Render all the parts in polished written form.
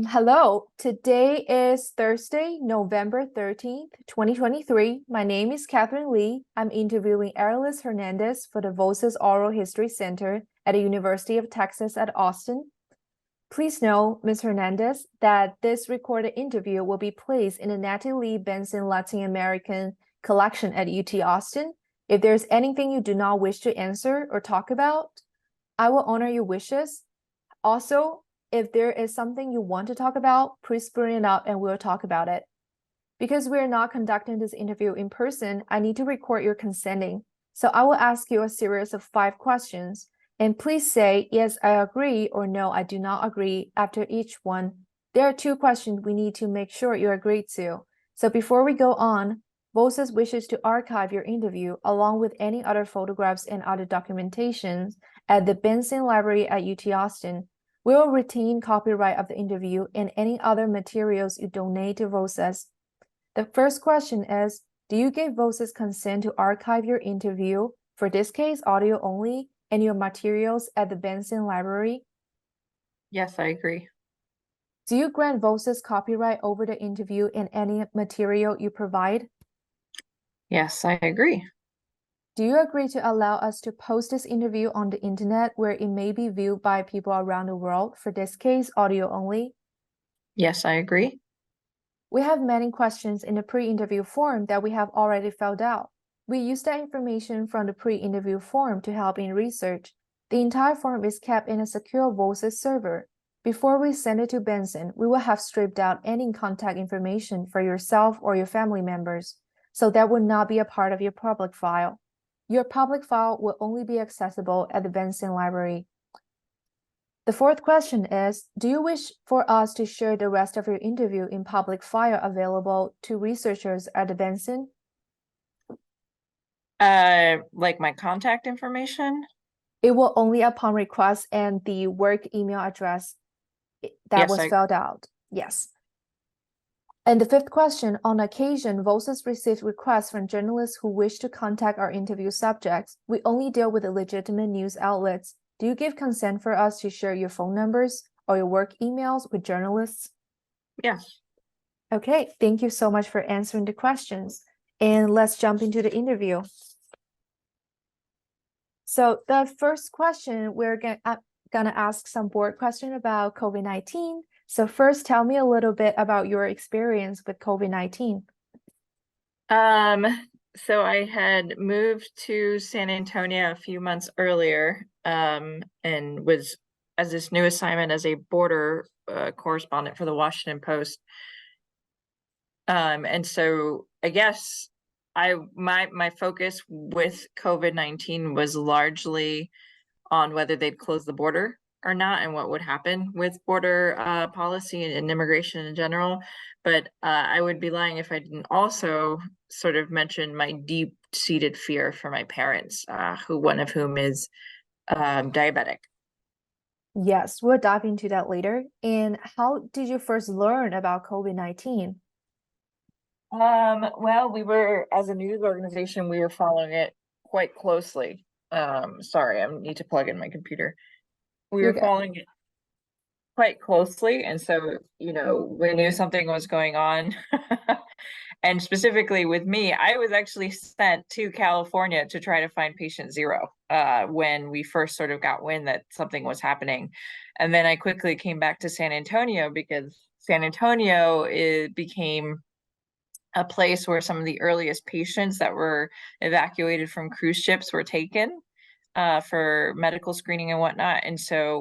Hello. Today is Thursday, November 13th, 2023. My name is Catherine Lee. I'm interviewing Arelis Hernandez for the Voces Oral History Center at the University of Texas at Austin. Please know, Ms. Hernandez, that this recorded interview will be placed in the Natty Lee Benson Latin American collection at UT Austin. If there's anything you do not wish to answer or talk about, I will honor your wishes. Also, if there is something you want to talk about, please bring it up and we'll talk about it. Because we're not conducting this interview in person, I need to record your consenting. So I will ask you a series of 5 questions, and please say, yes, I agree, or no, I do not agree after each one. There are 2 questions we need to make sure you agree to. So before we go on, Voces wishes to archive your interview along with any other photographs and other documentations at the Benson Library at UT Austin. We will retain copyright of the interview and any other materials you donate to Voces. The first question is, do you give Voces consent to archive your interview, for this case, audio only, and your materials at the Benson Library? Yes, I agree. Do you grant Voces copyright over the interview and any material you provide? Yes, I agree. Do you agree to allow us to post this interview on the internet where it may be viewed by people around the world, for this case, audio only? Yes, I agree. We have many questions in the pre-interview form that we have already filled out. We use that information from the pre-interview form to help in research. The entire form is kept in a secure Voces server. Before we send it to Benson, we will have stripped out any contact information for yourself or your family members, so that will not be a part of your public file. Your public file will only be accessible at the Benson Library. The 4th question is, do you wish for us to share the rest of your interview in public file available to researchers at the Benson? Like my contact information? It will only upon request and the work email address that Yes, was filled out. Yes. And the 5th question, on occasion, Voces received requests from journalists who wish to contact our interview subjects. We only deal with the legitimate news outlets. Do you give consent for us to share your phone numbers or your work emails with journalists? Yes. Okay, thank you so much for answering the questions. And let's jump into the interview. So the first question, we're gonna ask some board question about COVID-19. So first, tell me a little bit about your experience with COVID-19. Um, so I had moved to San Antonio a few months earlier, and was as this new assignment as a border correspondent for the Washington Post. And so I guess my focus with COVID-19 was largely on whether they'd close the border or not and what would happen with border policy and immigration in general. But I would be lying if I didn't also sort of mention my deep-seated fear for my parents, one of whom is diabetic. Yes, we'll dive into that later. And how did you first learn about COVID-19? Well, as a news organization, we were following it quite closely. Sorry, I need to plug in my computer. We You're were good. following it quite closely, and so we knew something was going on. And specifically with me, I was actually sent to California to try to find patient zero when we first sort of got wind that something was happening. And then I quickly came back to San Antonio because San Antonio became a place where some of the earliest patients that were evacuated from cruise ships were taken for medical screening and whatnot. And so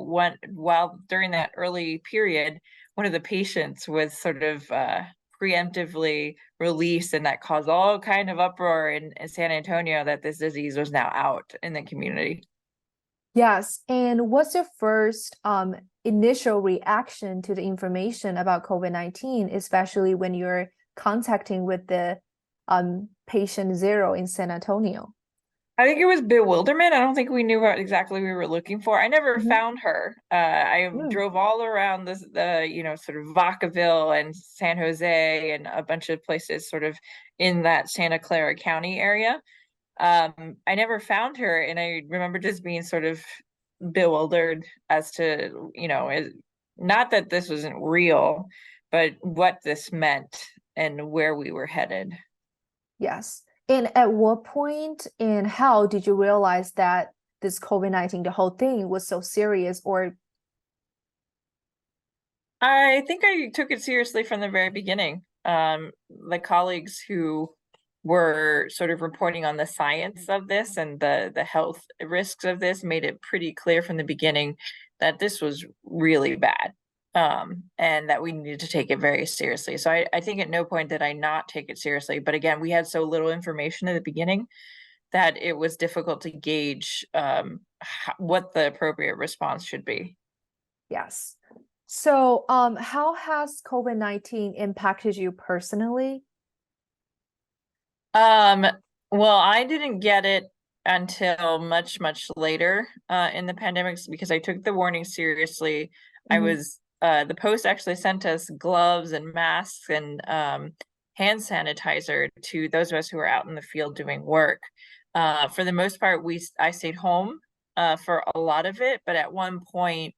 while during that early period, one of the patients was sort of preemptively released, and that caused all kind of uproar in San Antonio that this disease was now out in the community. Yes, and what's your first initial reaction to the information about COVID-19, especially when you're contacting with the patient zero in San Antonio? I think it was bewilderment. I don't think we knew what exactly we were looking for. I never Mhm. found her. I drove all around the sort of Vacaville and San Jose and a bunch of places sort of in that Santa Clara County area. I never found her, and I remember just being sort of bewildered as to, not that this wasn't real, but what this meant and where we were headed. Yes. And at what point and how did you realize that this COVID-19, the whole thing was so serious? Or I think I took it seriously from the very beginning. The colleagues who were sort of reporting on the science of this and the health risks of this made it pretty clear from the beginning that this was really bad, and that we needed to take it very seriously. So I think at no point did I not take it seriously. But again, we had so little information at the beginning that it was difficult to gauge what the appropriate response should be. yes. So, how has COVID-19 impacted you personally? Um, well, I didn't get it until much, much later in the pandemic because I took the warning seriously. I Mhm. was the Post actually sent us gloves and masks and hand sanitizer to those of us who were out in the field doing work. For the most part, I stayed home for a lot of it, but at one point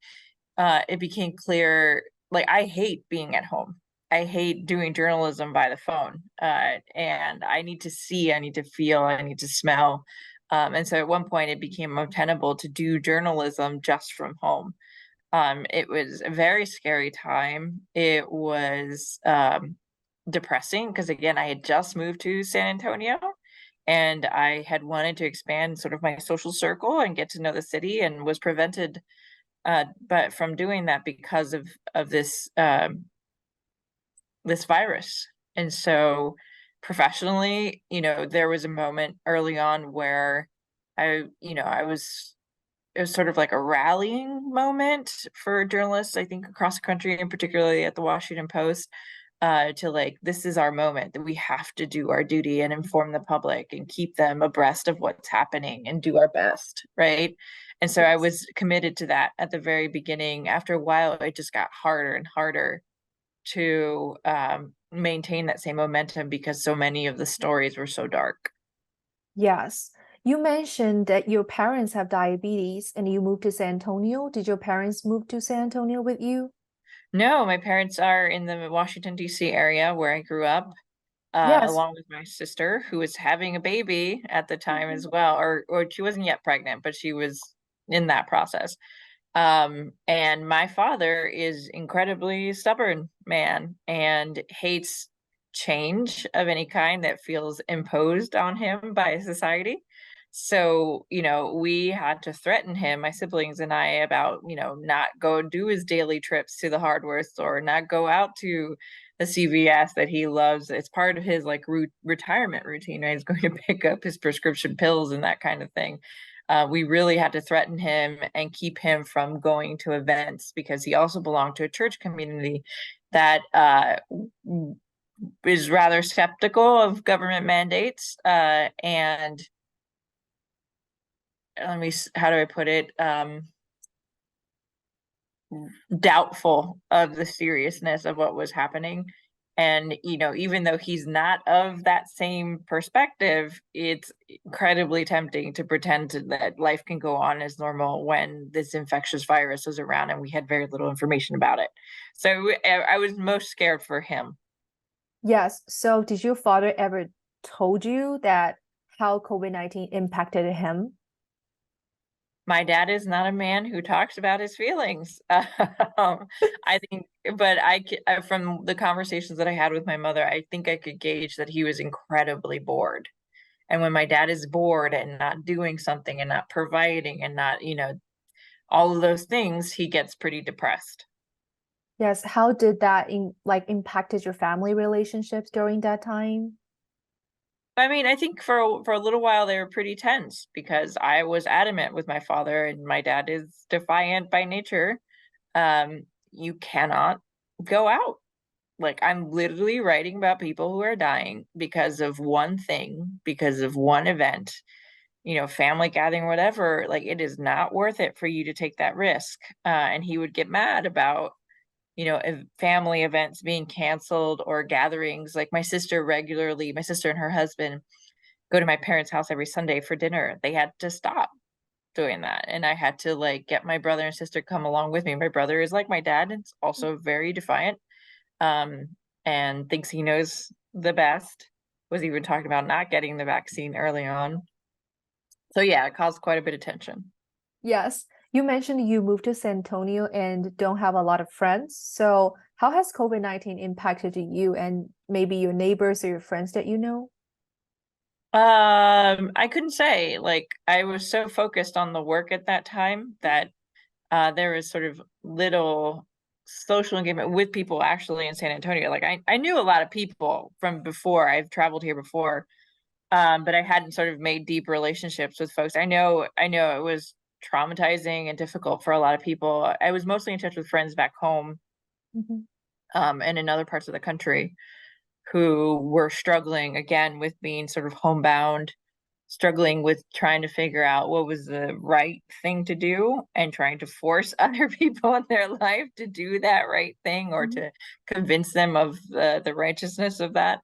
it became clear, like, I hate being at home. I hate doing journalism by the phone. And I need to see, I need to feel, I need to smell. And so at one point it became untenable to do journalism just from home. It was a very scary time. It was depressing because, again, I had just moved to San Antonio and I had wanted to expand sort of my social circle and get to know the city, and was prevented but from doing that because of this virus. And so professionally, there was a moment early on where I was it was sort of like a rallying moment for journalists, I think, across the country, and particularly at the Washington Post, to, like, this is our moment, that we have to do our duty and inform the public and keep them abreast of what's happening and do our best, right? And so I Yes. was committed to that at the very beginning. After a while, it just got harder and harder to maintain that same momentum because so many of the stories were so dark. Yes. You mentioned that your parents have diabetes and you moved to San Antonio. Did your parents move to San Antonio with you? No, my parents are in the Washington, D.C. area where I grew up, Yes. along with my sister, who was having a baby at the time as well, or she wasn't yet pregnant, but she was in that process. And my father is incredibly stubborn man and hates change of any kind that feels imposed on him by society. So, we had to threaten him, my siblings and I, about, not go do his daily trips to the hardware store, not go out to the CVS that he loves. It's part of his, like, retirement routine, right? He's going to pick up his prescription pills and that kind of thing. We really had to threaten him and keep him from going to events because he also belonged to a church community that is rather skeptical of government mandates. And how do I put it? Doubtful of the seriousness of what was happening. And, even though he's not of that same perspective, it's incredibly tempting to pretend that life can go on as normal when this infectious virus is around and we had very little information about it. So I was most scared for him. Yes. So did your father ever told you that how COVID-19 impacted him? My dad is not a man who talks about his feelings. I think, but from the conversations that I had with my mother, I think I could gauge that he was incredibly bored. And when my dad is bored and not doing something and not providing and not, all of those things, he gets pretty depressed. Yes. How did that impacted your family relationships during that time? I mean, I think for a little while they were pretty tense because I was adamant with my father, and my dad is defiant by nature. You cannot go out. Like, I'm literally writing about people who are dying because of one thing, because of one event, family gathering, whatever. Like, it is not worth it for you to take that risk. And he would get mad about, family events being canceled or gatherings. Like, my sister and her husband go to my parents' house every Sunday for dinner. They had to stop doing that. And I had to like get my brother and sister come along with me. My brother is like my dad, and it's also very defiant, um, and thinks he knows the best. Was even talking about not getting the vaccine early on. So yeah, it caused quite a bit of tension. Yes, you mentioned you moved to San Antonio and don't have a lot of friends. So, how has COVID-19 impacted you and maybe your neighbors or your friends that you know? I couldn't say. Like I was so focused on the work at that time that there was sort of little social engagement with people actually in San Antonio. Like I knew a lot of people from before. I've traveled here before, but I hadn't sort of made deep relationships with folks. I know it was traumatizing and difficult for a lot of people. I was mostly in touch with friends back home, Mhm. and in other parts of the country who were struggling again with being sort of homebound, struggling with trying to figure out what was the right thing to do and trying to force other people in their life to do that right thing or Mhm. to convince them of the righteousness of that.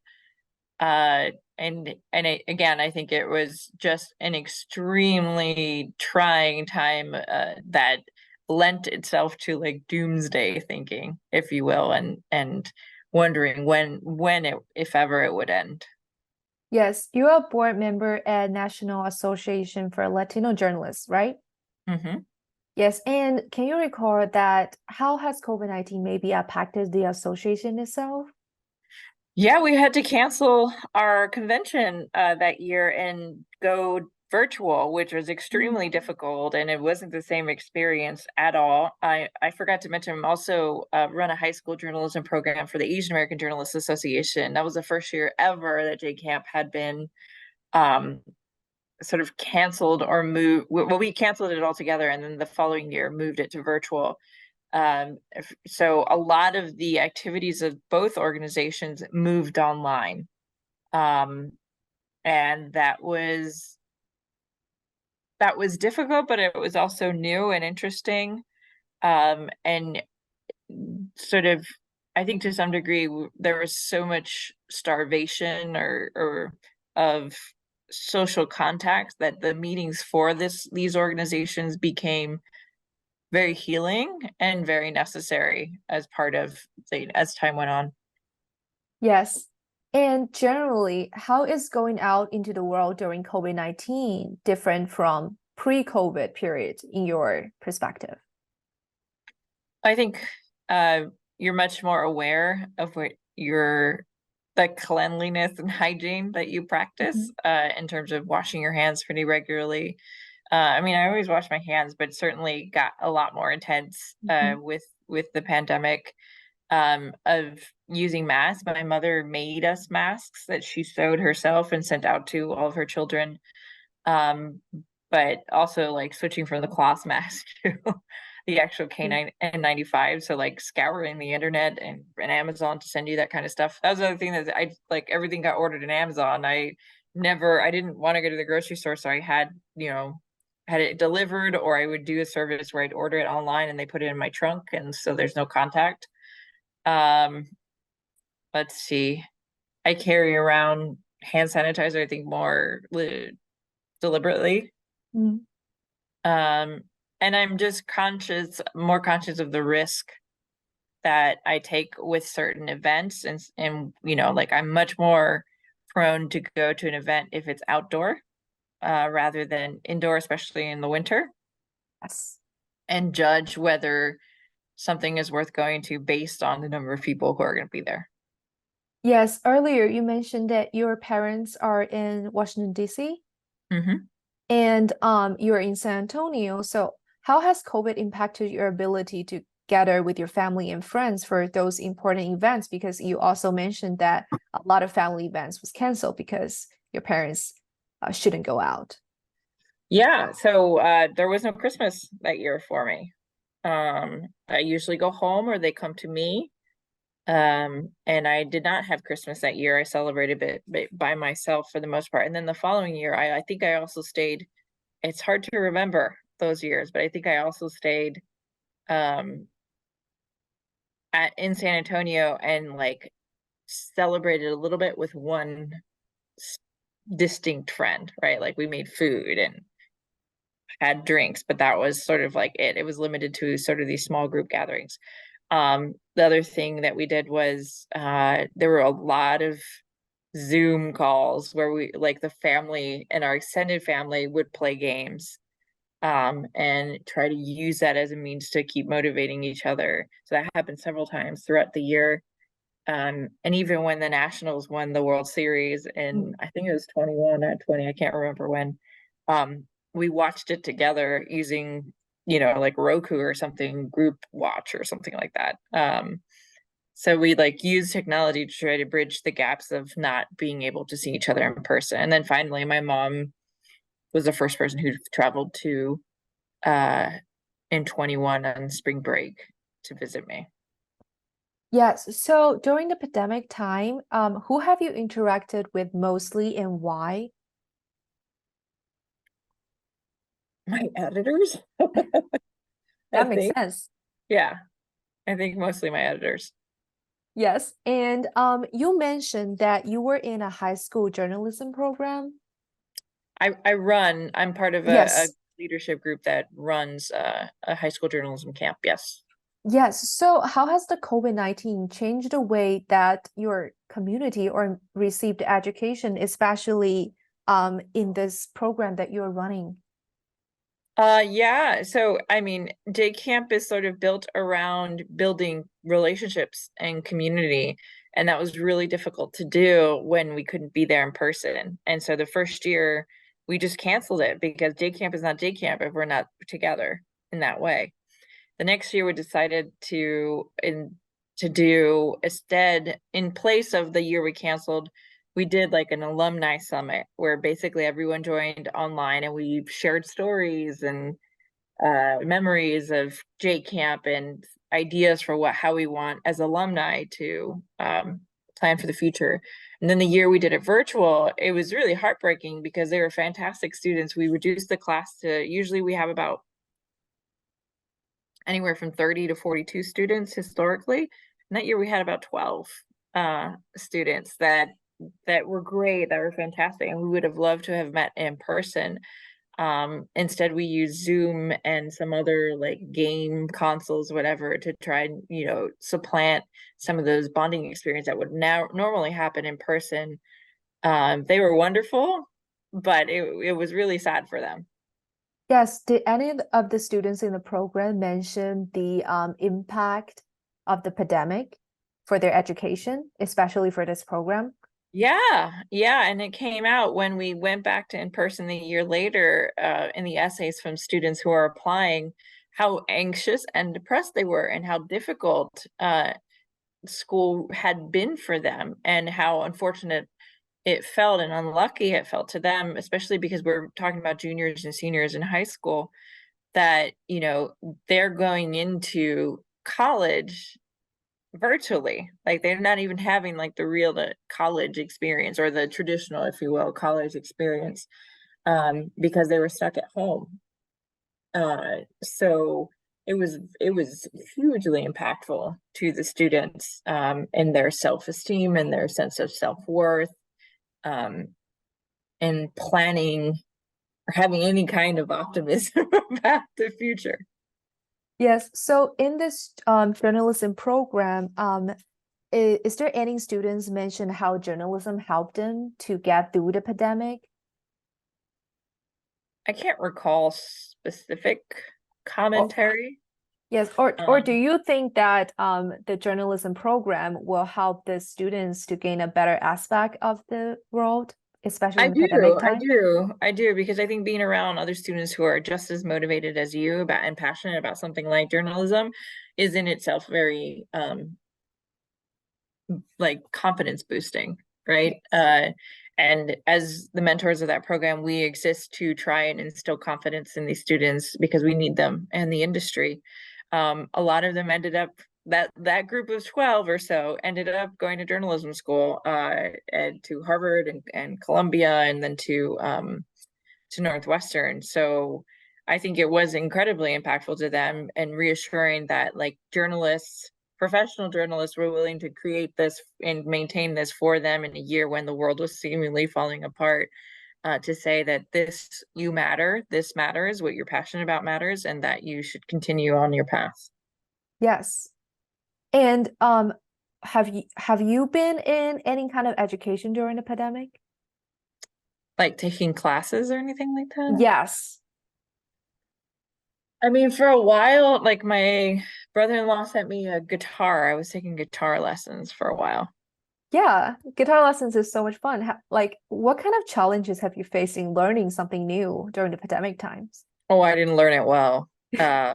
Uh, again, I think it was just an extremely trying time that lent itself to like doomsday thinking, if you will, and wondering when it, if ever, it would end. Yes, you're a board member at National Association for Latino Journalists, right? Hmm. Yes, and can you recall that how has COVID-19 maybe impacted the association itself? Yeah, we had to cancel our convention that year and go virtual, which was Mhm. extremely difficult, and it wasn't the same experience at all. I forgot to mention, I'm also run a high school journalism program for the Asian American Journalists Association. That was the first year ever that JCamp had been um, sort of canceled or moved. Well, we canceled it altogether, and then the following year moved it to virtual. So a lot of the activities of both organizations moved online. Um, and that was difficult, but it was also new and interesting. And sort of, I think to some degree, there was so much starvation or of social contact that the meetings for these organizations became very healing and very necessary as part of as time went on. Yes. And generally, how is going out into the world during COVID-19 different from pre-COVID period in your perspective? I think uh, you're much more aware of what your the cleanliness and hygiene that you practice Mhm. in terms of washing your hands pretty regularly. I mean, I always wash my hands, but it certainly got a lot more intense Mhm. with the pandemic, of using masks. My mother made us masks that she sewed herself and sent out to all of her children, um, but also like switching from the cloth mask to the actual K9 N95. So like scouring the internet and Amazon to send you that kind of stuff. That was the other thing that I like everything got ordered in Amazon. I didn't want to go to the grocery store, so I had it delivered, or I would do a service where I'd order it online and they put it in my trunk, and so there's no contact. Um, let's see. I carry around hand sanitizer, I think more deliberately. Mhm. Um, and I'm just more conscious of the risk that I take with certain events, and like I'm much more prone to go to an event if it's outdoor, rather than indoor, especially in the winter, Yes. and judge whether something is worth going to based on the number of people who are going to be there. Yes, earlier you mentioned that your parents are in Washington, D.C. Hmm. and you're in San Antonio. So how has COVID impacted your ability to gather with your family and friends for those important events? Because you also mentioned that a lot of family events was canceled because your parents shouldn't go out. Yeah, so there was no Christmas that year for me. I usually go home or they come to me. And I did not have Christmas that year. I celebrated it by myself for the most part. And then the following year, I think I also stayed. It's hard to remember those years, but I think I also stayed um in San Antonio and like celebrated a little bit with one s- distinct friend, right? Like we made food and had drinks, but that was sort of like it. It was limited to sort of these small group gatherings. The other thing that we did was there were a lot of Zoom calls where we like the family and our extended family would play games and try to use that as a means to keep motivating each other. So that happened several times throughout the year. And even when the Nationals won the World Series in, I think it was 21 or 20, I can't remember when, we watched it together using, like Roku or something, group watch or something like that. So we like use technology to try to bridge the gaps of not being able to see each other in person. And then finally, my mom was the first person who traveled to in 21 on spring break to visit me. Yes. So during the pandemic time, who have you interacted with mostly and why? My editors, I That makes think. sense. Yeah, I think mostly my editors. Yes. And you mentioned that you were in a high school journalism program. I'm part of a Yes. leadership group that runs a high school journalism camp. Yes. Yes. So how has the COVID-19 changed the way that your community or received education, especially in this program that you're running? Yeah. So, I mean, J Camp is sort of built around building relationships and community. And that was really difficult to do when we couldn't be there in person. And so the first year, we just canceled it because J Camp is not J Camp if we're not together in that way. The next year, we decided to do instead, in place of the year we canceled, we did like an alumni summit where basically everyone joined online and we shared stories and memories of J Camp and ideas for how we want as alumni to plan for the future. And then the year we did it virtual, it was really heartbreaking because they were fantastic students. We reduced the class to usually we have about anywhere from 30 to 42 students historically. And that year we had about 12 students that were great, that were fantastic, and we would have loved to have met in person. Instead, we use Zoom and some other like game consoles, whatever, to try and supplant some of those bonding experience that would now normally happen in person. They were wonderful, but it was really sad for them. Yes. Did any of the students in the program mention the impact of the pandemic for their education, especially for this program? Yeah, and it came out when we went back to in person the year later, in the essays from students who are applying, how anxious and depressed they were, and how difficult school had been for them, and how unfortunate it felt and unlucky it felt to them, especially because we're talking about juniors and seniors in high school, that they're going into college virtually, like they're not even having like the real college experience or the traditional, if you will, college experience, because they were stuck at home. So it was hugely impactful to the students, and their self-esteem and their sense of self-worth, um, and planning or having any kind of optimism about the future. Yes. So in this journalism program, is there any students mention how journalism helped them to get through the pandemic? I can't recall specific Or commentary. yes, or do Um, you think that the journalism program will help the students to gain a better aspect of the world, especially I in pandemic do, I time? do, I do, because I think being around other students who are just as motivated as you about and passionate about something like journalism is in itself very like confidence boosting, right? Yes. And as the mentors of that program, we exist to try and instill confidence in these students because we need them and the industry. A lot of them ended up that group of 12 or so ended up going to journalism school, and to Harvard and Columbia, and then to Northwestern. So I think it was incredibly impactful to them and reassuring that like journalists, professional journalists were willing to create this and maintain this for them in a year when the world was seemingly falling apart. to say that you matter, this matters, what you're passionate about matters, and that you should continue on your path. Yes. And have you been in any kind of education during the pandemic? Like taking classes or anything like that? Yes. I mean, for a while, like my brother-in-law sent me a guitar. I was taking guitar lessons for a while. Yeah, guitar lessons is so much fun. Like, what kind of challenges have you faced in learning something new during the pandemic times? Oh, I didn't learn it well. Uh,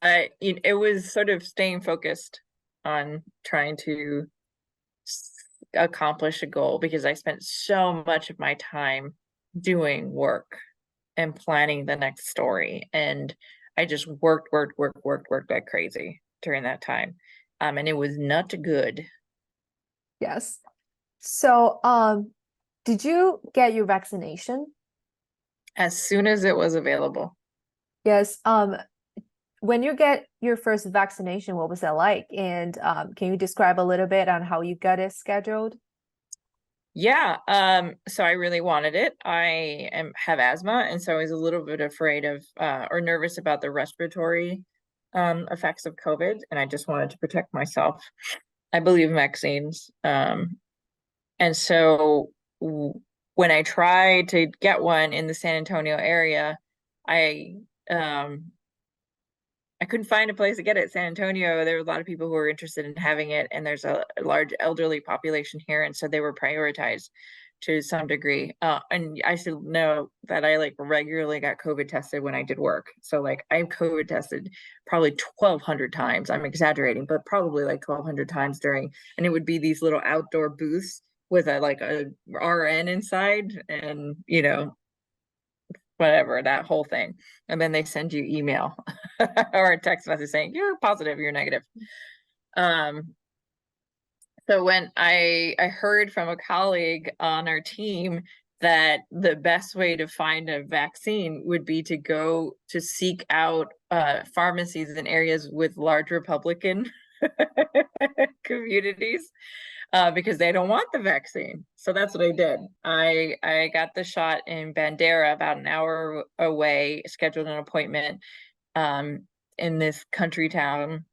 it was sort of staying focused on trying to accomplish a goal because I spent so much of my time doing work and planning the next story. And I just worked like crazy during that time. And it was not good. Yes. So, did you get your vaccination? As soon as it was available. Yes. When you get your first vaccination, what was that like? And can you describe a little bit on how you got it scheduled? Yeah, so I really wanted it. Have asthma, and so I was a little bit afraid of or nervous about the respiratory effects of COVID, and I just wanted to protect myself. I believe in vaccines. And so when I tried to get one in the San Antonio area, I um I couldn't find a place to get it. San Antonio, there were a lot of people who were interested in having it, and there's a large elderly population here, and so they were prioritized to some degree. And I should know that I like regularly got COVID tested when I did work. So like I'm COVID tested probably 1,200 times. I'm exaggerating, but probably like 1,200 times during, and it would be these little outdoor booths with a RN inside, and whatever, that whole thing. And then they send you email or a text message saying, you're positive, you're negative. Um, so when I heard from a colleague on our team that the best way to find a vaccine would be to go to seek out pharmacies in areas with large Republican communities, because they don't want the vaccine. So that's what I did. I got the shot in Bandera, about an hour away, scheduled an appointment in this country town,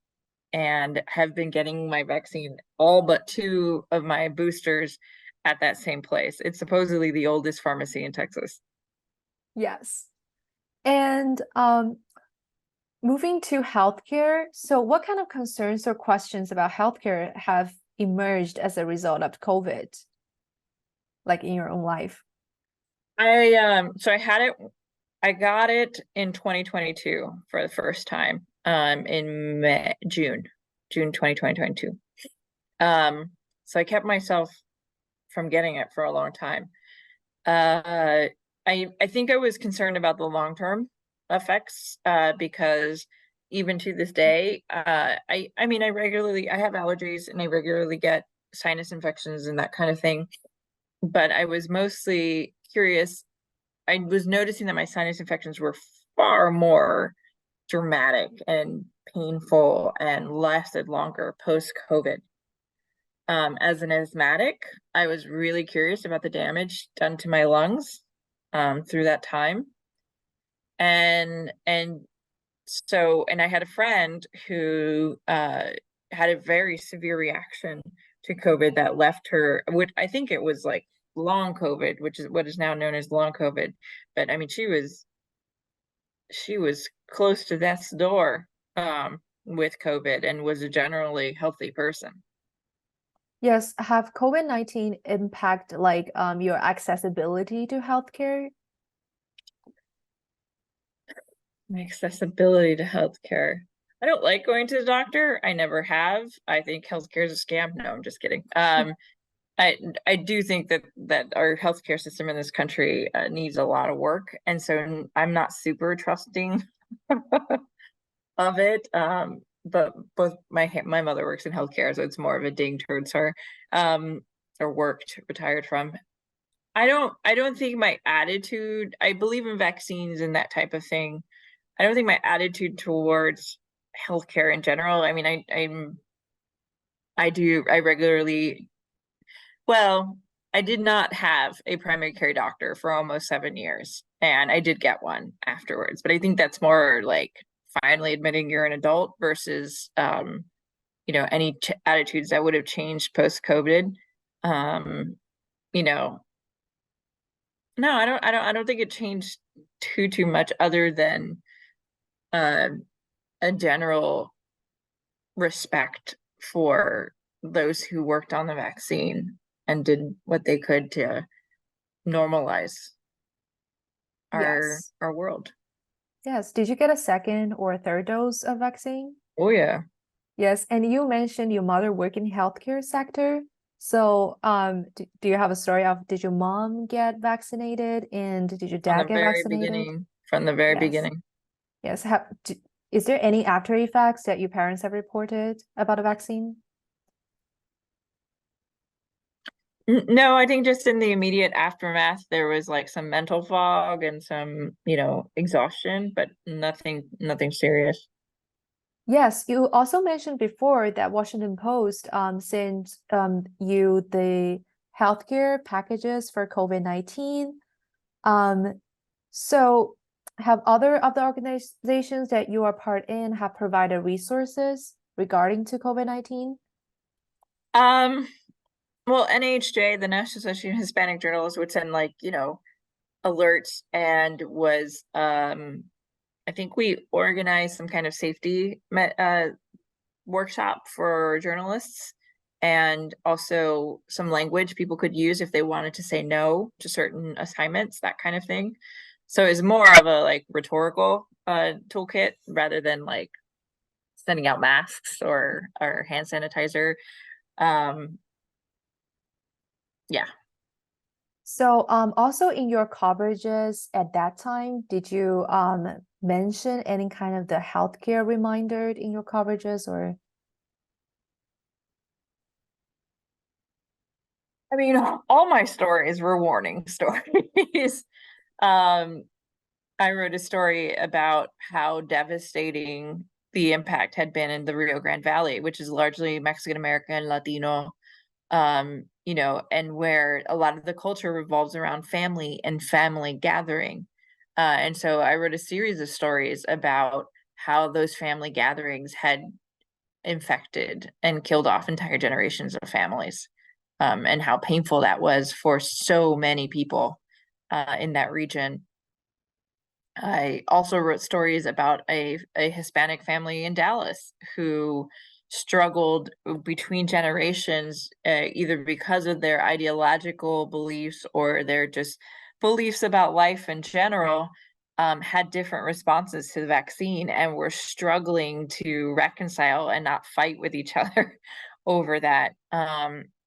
and have been getting my vaccine, all but two of my boosters, at that same place. It's supposedly the oldest pharmacy in Texas. Yes. And moving to healthcare, so what kind of concerns or questions about healthcare have emerged as a result of COVID, like in your own life? I got it in 2022 for the first time, in June 2022. So I kept myself from getting it for a long time. I think I was concerned about the long-term effects, because even to this day, I mean, I have allergies and I regularly get sinus infections and that kind of thing. But I was mostly curious. I was noticing that my sinus infections were far more dramatic and painful and lasted longer post-COVID. As an asthmatic, I was really curious about the damage done to my lungs through that time. And I had a friend who had a very severe reaction to COVID that left her, which I think it was like long COVID, which is what is now known as long COVID. But I mean, she was close to death's door with COVID, and was a generally healthy person. Yes, have COVID-19 impact like your accessibility to healthcare? My accessibility to healthcare. I don't like going to the doctor. I never have. I think healthcare is a scam. No, I'm just kidding. I do think that our healthcare system in this country needs a lot of work, and so I'm not super trusting of it. But both my mother works in healthcare, so it's more of a ding towards her. Or worked, retired from. I don't think my attitude. I believe in vaccines and that type of thing. I don't think my attitude towards healthcare in general. I mean, I regularly, well, I did not have a primary care doctor for almost 7 years, and I did get one afterwards. But I think that's more like finally admitting you're an adult versus any attitudes that would have changed post COVID. Um, you know, no, I don't think it changed too much other than uh, a general respect for those who worked on the vaccine and did what they could to normalize our Yes. our world. Yes. Did you get a second or a third dose of vaccine? Oh yeah. Yes. And you mentioned your mother worked in healthcare sector. So, do you have a story of did your mom get vaccinated and did your From dad the get very vaccinated? beginning, from the very Yes. beginning. Yes. Is there any after effects that your parents have reported about a vaccine? No, I think just in the immediate aftermath, there was like some mental fog and some, exhaustion, but nothing serious. Yes, you also mentioned before that Washington Post sent you the healthcare packages for COVID-19. Um, so have other of the organizations that you are part in have provided resources regarding to COVID-19? Um, well, NHJ, the National Association of Hispanic Journalists, would send like, alerts and was I think we organized some kind of safety workshop for journalists and also some language people could use if they wanted to say no to certain assignments, that kind of thing. So it's more of a like rhetorical toolkit rather than like sending out masks or hand sanitizer. Um, yeah. So also in your coverages at that time, did you mention any kind of the healthcare reminder in your coverages or? I mean, all my stories were warning stories. um, I wrote a story about how devastating the impact had been in the Rio Grande Valley, which is largely Mexican American, Latino, and where a lot of the culture revolves around family and family gathering. And so I wrote a series of stories about how those family gatherings had infected and killed off entire generations of families, and how painful that was for so many people in that region. I also wrote stories about a Hispanic family in Dallas who struggled between generations, either because of their ideological beliefs or their just beliefs about life in general, had different responses to the vaccine and were struggling to reconcile and not fight with each other over that.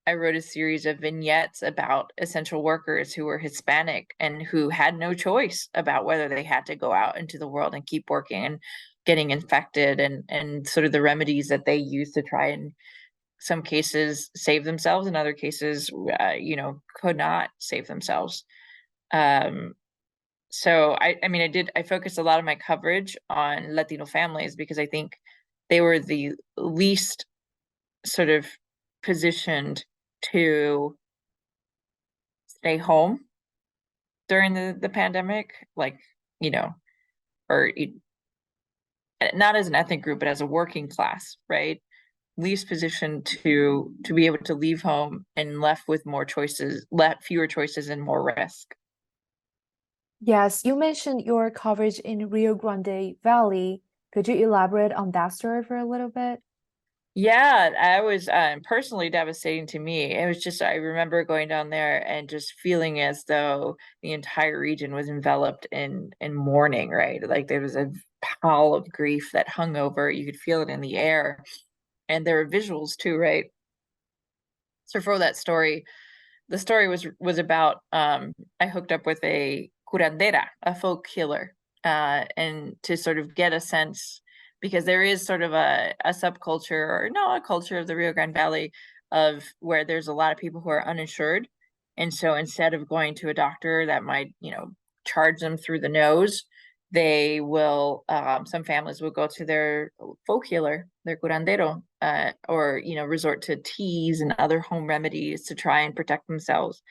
I wrote a series of vignettes about essential workers who were Hispanic and who had no choice about whether they had to go out into the world and keep working and getting infected, and sort of the remedies that they use to try and some cases save themselves, in other cases, could not save themselves. Um, so I focused a lot of my coverage on Latino families because I think they were the least sort of positioned to stay home during the pandemic, like, you know, or not as an ethnic group, but as a working class, right? Least positioned to be able to leave home and left with more choices, fewer choices and more risk. Yes, you mentioned your coverage in Rio Grande Valley. Could you elaborate on that story for a little bit? Yeah, I was personally devastating to me. It was just, I remember going down there and just feeling as though the entire region was enveloped in mourning, right? Like there was a pall of grief that hung over. You could feel it in the air. And there were visuals too, right? So for that story, the story was about I hooked up with a curandera, a folk healer, and to sort of get a sense, because there is sort of a subculture, or no, a culture of the Rio Grande Valley, of where there's a lot of people who are uninsured, and so instead of going to a doctor that might charge them through the nose, They will, some families will go to their folk healer, their curandero, or, resort to teas and other home remedies to try and protect themselves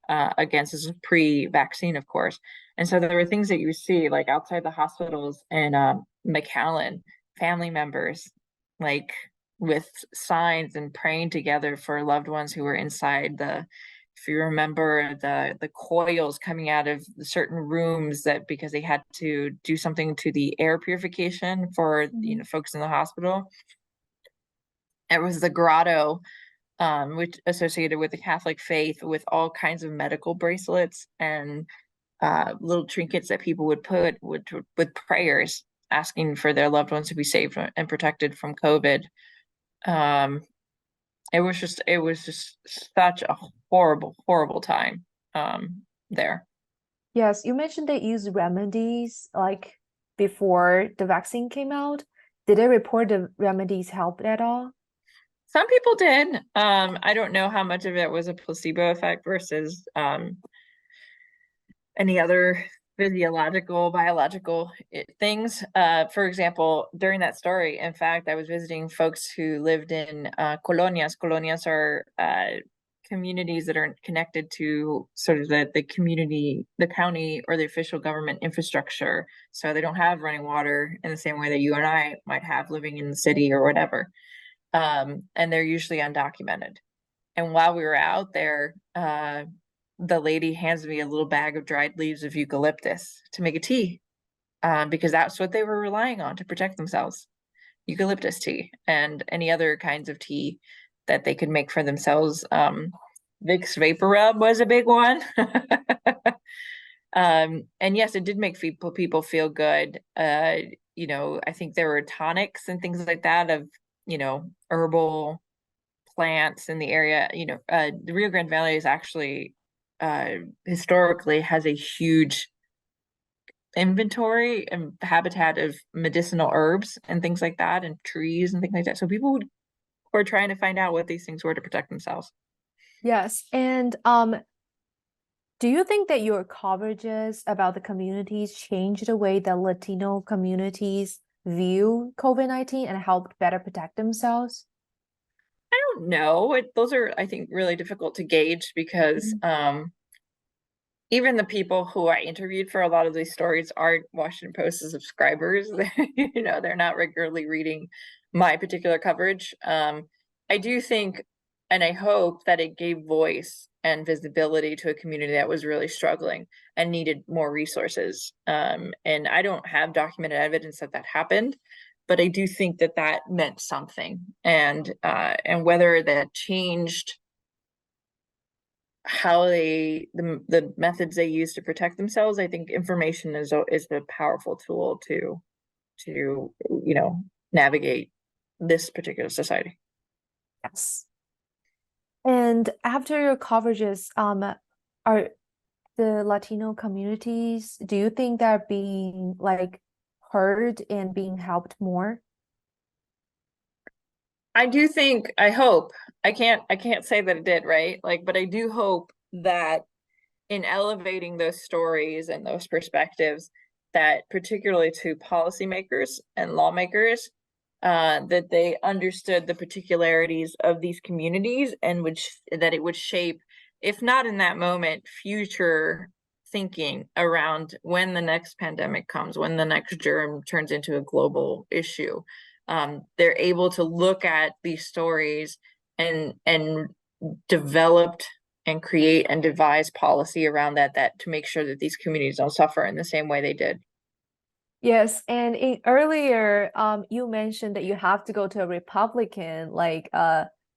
against. This is pre-vaccine, of course. And so there were things that you see like outside the hospitals in McAllen, family members like with signs and praying together for loved ones who were inside the, if you remember, the coils coming out of certain rooms, that because they had to do something to the air purification for folks in the hospital. It was the grotto, which associated with the Catholic faith, with all kinds of medical bracelets and little trinkets that people would put with prayers asking for their loved ones to be saved and protected from COVID. It was just such a horrible, horrible time there. Yes, you mentioned they use remedies like before the vaccine came out. Did they report the remedies helped at all? Some people did. I don't know how much of it was a placebo effect versus any other physiological, biological things. For example, during that story, in fact, I was visiting folks who lived in colonias. Colonias are communities that are connected to sort of the community, the county, or the official government infrastructure. So they don't have running water in the same way that you and I might have living in the city or whatever. And they're usually undocumented. And while we were out there, the lady hands me a little bag of dried leaves of eucalyptus to make a tea, because that's what they were relying on to protect themselves. Eucalyptus tea and any other kinds of tea that they could make for themselves. Vicks Vapor Rub was a big one. And yes, it did make people feel good. I think there were tonics and things like that of, herbal plants in the area. The Rio Grande Valley is actually historically has a huge inventory and habitat of medicinal herbs and things like that, and trees and things like that. So people were trying to find out what these things were to protect themselves. Yes, and do you think that your coverages about the communities changed the way that Latino communities view COVID-19 and helped better protect themselves? I don't know. Those are, I think, really difficult to gauge because even the people who I interviewed for a lot of these stories aren't Washington Post subscribers. They're not regularly reading my particular coverage. I do think, and I hope that it gave voice and visibility to a community that was really struggling and needed more resources. And I don't have documented evidence that that happened, but I do think that that meant something. And whether that changed how the methods they use to protect themselves, I think information is a powerful tool to navigate this particular society. Yes. And after your coverages, are the Latino communities, do you think they're being like heard and being helped more? I do think, I hope, I can't say that it did, right? But I do hope that in elevating those stories and those perspectives, that particularly to policymakers and lawmakers, that they understood the particularities of these communities and that it would shape, if not in that moment, future thinking around when the next pandemic comes, when the next germ turns into a global issue. They're able to look at these stories and developed and create and devise policy around that to make sure that these communities don't suffer in the same way they did. Yes, and earlier, you mentioned that you have to go to a Republican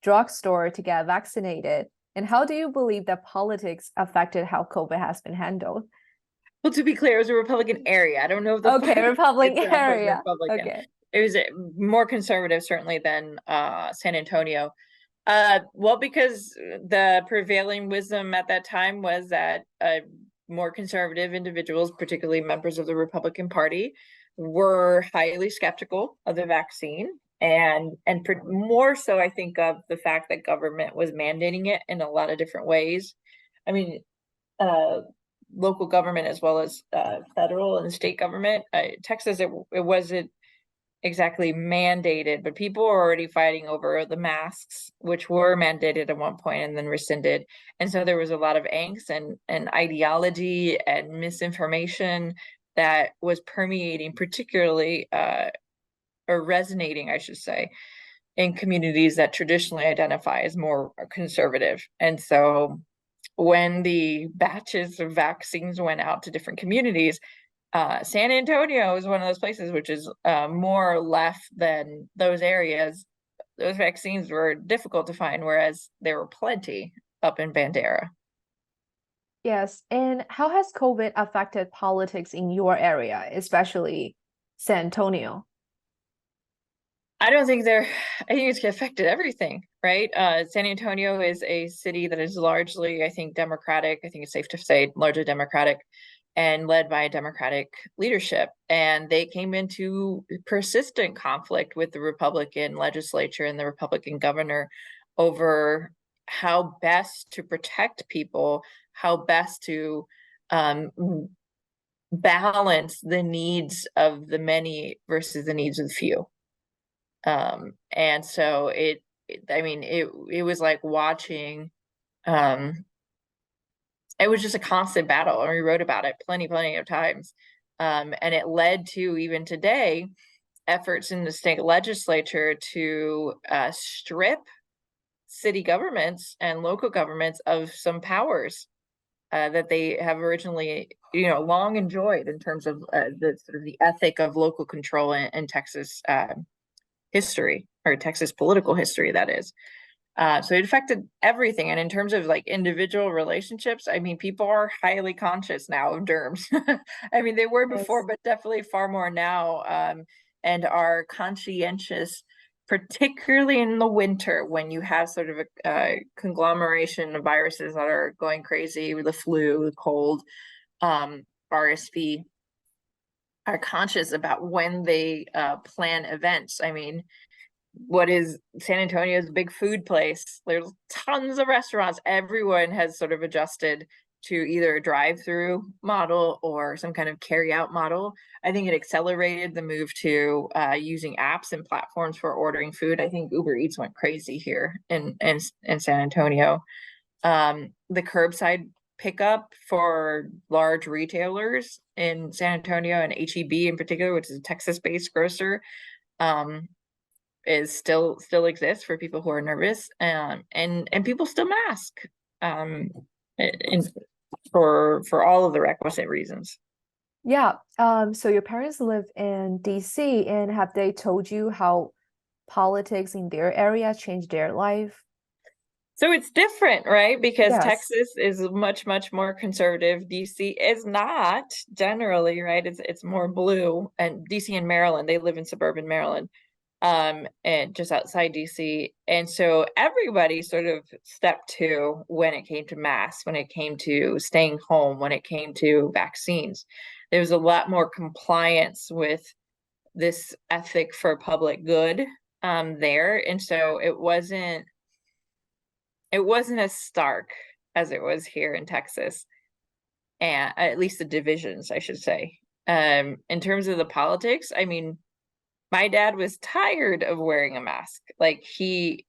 drugstore to get vaccinated. And how do you believe that politics affected how COVID has been handled? Well, to be clear, it was a Republican area. I don't know if the Okay, party Republican itself was area. Republican. Okay. It was more conservative, certainly, than San Antonio. Well, because the prevailing wisdom at that time was that more conservative individuals, particularly members of the Republican Party, were highly skeptical of the vaccine, and more so, I think, of the fact that government was mandating it in a lot of different ways. I mean, local government as well as federal and state government. Texas, it wasn't exactly mandated, but people were already fighting over the masks, which were mandated at one point and then rescinded. And so there was a lot of angst and ideology and misinformation that was permeating, particularly or resonating, I should say, in communities that traditionally identify as more conservative. And so when the batches of vaccines went out to different communities, San Antonio is one of those places which is more left than those areas. Those vaccines were difficult to find, whereas there were plenty up in Bandera. Yes. And how has COVID affected politics in your area, especially San Antonio? I think it's affected everything, right? San Antonio is a city that is largely, I think, Democratic. I think it's safe to say largely Democratic and led by a Democratic leadership. And they came into persistent conflict with the Republican legislature and the Republican governor over how best to protect people, how best to um, balance the needs of the many versus the needs of the few. And so it was like watching, it was just a constant battle, and we wrote about it plenty of times. And it led to, even today, efforts in the state legislature to strip city governments and local governments of some powers that they have originally, long enjoyed in terms of the sort of the ethic of local control in Texas history, or Texas political history, that is. So it affected everything. And in terms of like individual relationships, I mean, people are highly conscious now of germs. I mean, they were before, Yes. but definitely far more now, and are conscientious, particularly in the winter when you have sort of a conglomeration of viruses that are going crazy with the flu, the cold, RSV, are conscious about when they plan events. I mean, what is San Antonio's big food place? There's tons of restaurants. Everyone has sort of adjusted to either a drive-through model or some kind of carry-out model. I think it accelerated the move to using apps and platforms for ordering food. I think Uber Eats went crazy here in San Antonio. The curbside pickup for large retailers in San Antonio, and HEB in particular, which is a Texas-based grocer, is still exists for people who are nervous, and people still mask, in, for all of the requisite reasons. Yeah. So your parents live in DC, and have they told you how politics in their area changed their life? So it's different, right? Because Yes. Texas is much more conservative. DC is not generally, right? It's more blue, and DC and Maryland, they live in suburban Maryland, and just outside DC. And so everybody sort of stepped to when it came to masks, when it came to staying home, when it came to vaccines. There was a lot more compliance with this ethic for public good there. And so it wasn't as stark as it was here in Texas, and at least the divisions, I should say. In terms of the politics, I mean, my dad was tired of wearing a mask. Like he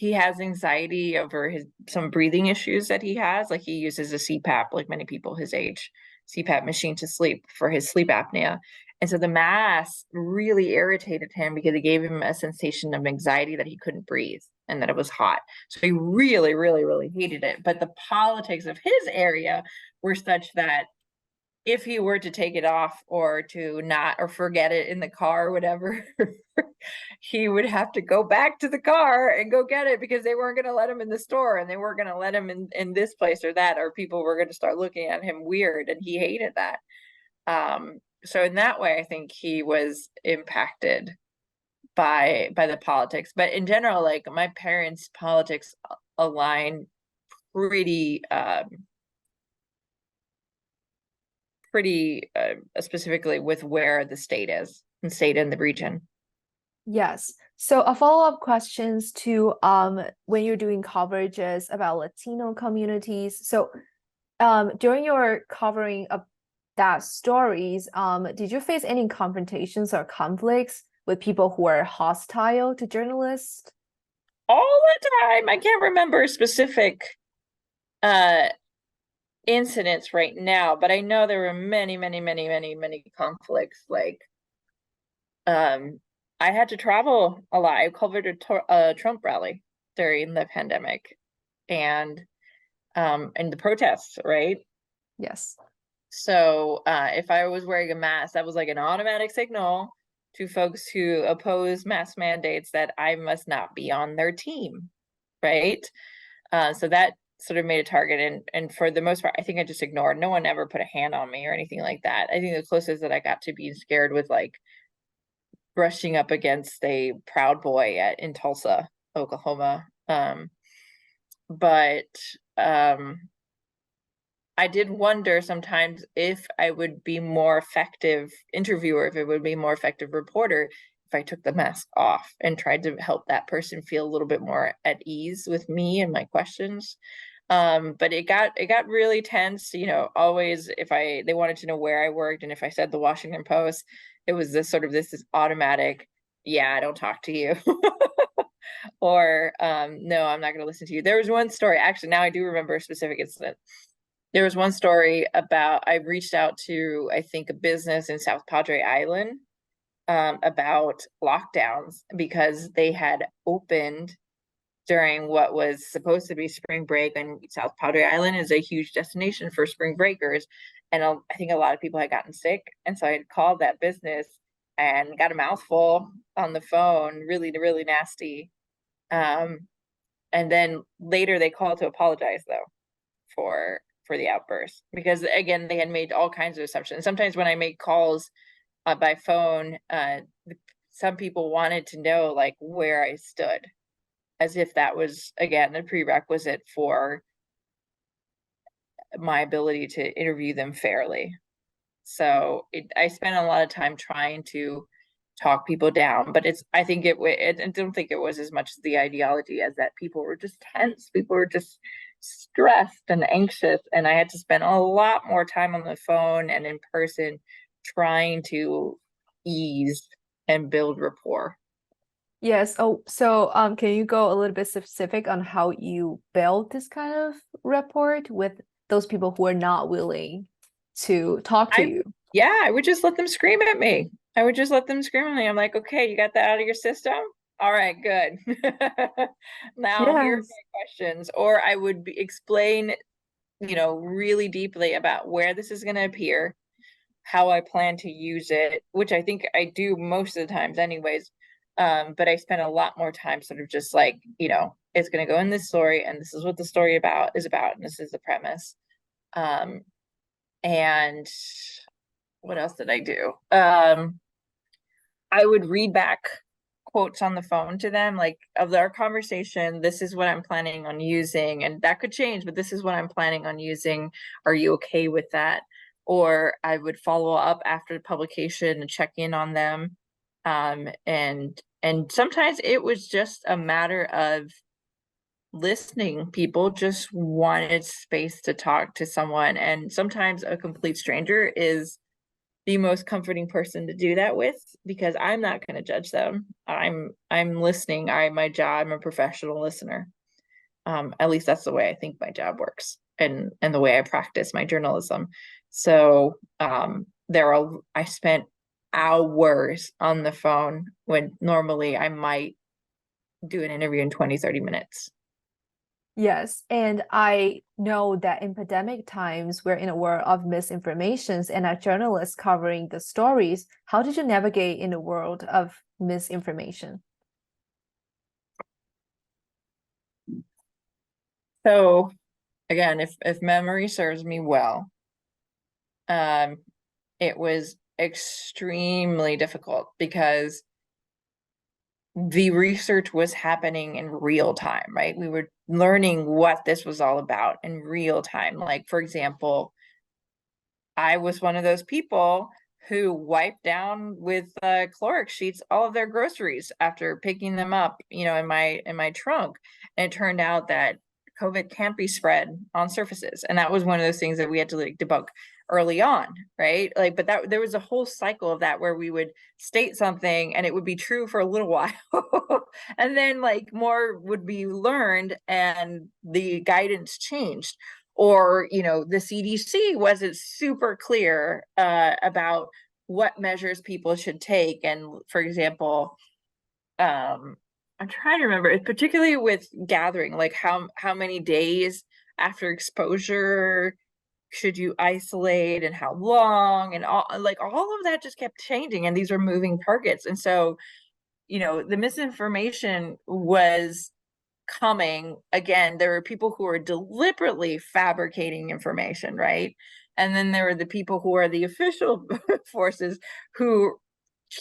has anxiety over some breathing issues that he has. Like he uses a CPAP, like many people his age, CPAP machine to sleep for his sleep apnea. And so the mask really irritated him because it gave him a sensation of anxiety that he couldn't breathe and that it was hot. So he really hated it. But the politics of his area were such that if he were to take it off or to not, or forget it in the car or whatever, he would have to go back to the car and go get it, because they weren't going to let him in the store, and they weren't going to let him in this place or that, or people were going to start looking at him weird, and he hated that. So in that way, I think he was impacted by the politics. But in general, like my parents' politics align pretty specifically with where the state is, and state in the region. Yes. So a follow-up questions to when you're doing coverages about Latino communities. So During your covering of that stories, did you face any confrontations or conflicts with people who are hostile to journalists? All the time. I can't remember specific uh incidents right now, but I know there were many, many, many, many, many conflicts. Like, I had to travel a lot. I covered a Trump rally during the pandemic, and the protests, right? Yes. So, if I was wearing a mask, that was like an automatic signal to folks who oppose mask mandates that I must not be on their team, right? So that sort of made a target, and for the most part, I think I just ignored. No one ever put a hand on me or anything like that. I think the closest that I got to being scared was like brushing up against a Proud Boy in Tulsa, Oklahoma. But um, I did wonder sometimes if I would be more effective interviewer, if it would be more effective reporter if I took the mask off and tried to help that person feel a little bit more at ease with me and my questions. But it got really tense, always if they wanted to know where I worked, and if I said the Washington Post, it was this is automatic, yeah, I don't talk to you. Or no, I'm not going to listen to you. There was one story, actually, now I do remember a specific incident. There was one story about, I reached out to, I think, a business in South Padre Island about lockdowns because they had opened during what was supposed to be spring break, and South Padre Island is a huge destination for spring breakers. And I think a lot of people had gotten sick. And so I had called that business and got a mouthful on the phone, really, really nasty. Um, and then later they called to apologize though for the outburst, because again, they had made all kinds of assumptions. Sometimes when I make calls by phone, some people wanted to know like where I stood, as if that was again a prerequisite for my ability to interview them fairly. So I spent a lot of time trying to talk people down, but I don't think it was as much the ideology as that people were just tense. People were just stressed and anxious, and I had to spend a lot more time on the phone and in person trying to ease and build rapport. Yes. Oh, so can you go a little bit specific on how you built this kind of rapport with those people who are not willing to talk to I you? Yeah, I would just let them scream at me. I would just let them scream at me. I'm like, okay, you got that out of your system? All right, good. Now here are Yes. my questions. Or I would explain, really deeply about where this is going to appear, how I plan to use it, which I think I do most of the times anyways. But I spend a lot more time sort of just like, it's going to go in this story, and this is what the story is about, and this is the premise. Um, and what else did I do? I would read back quotes on the phone to them, like of our conversation. This is what I'm planning on using, and that could change, but this is what I'm planning on using. Are you okay with that? Or I would follow up after the publication and check in on them. And sometimes it was just a matter of listening. People just wanted space to talk to someone, and sometimes a complete stranger is the most comforting person to do that with, because I'm not going to judge them. I'm listening. My job, I'm a professional listener. At least that's the way I think my job works, and the way I practice my journalism. So I spent hours on the phone when normally I might do an interview in 20-30 minutes. Yes, and I know that in pandemic times, we're in a world of misinformations, and as journalists covering the stories, how did you navigate in the world of misinformation? So again, if memory serves me well, um, it was extremely difficult because the research was happening in real time, right? We were learning what this was all about in real time. Like, for example, I was one of those people who wiped down with Clorox sheets all of their groceries after picking them up, in my trunk. And it turned out that COVID can't be spread on surfaces. And that was one of those things that we had to like debunk early on, right? Like, but that there was a whole cycle of that where we would state something and it would be true for a little while. And then like more would be learned and the guidance changed. Or, the CDC wasn't super clear about what measures people should take. And for example, I'm trying to remember, particularly with gathering, like how many days after exposure should you isolate and how long, and all of that just kept changing, and these are moving targets. And so, the misinformation was coming. Again, there were people who were deliberately fabricating information, right? And then there were the people who are the official forces who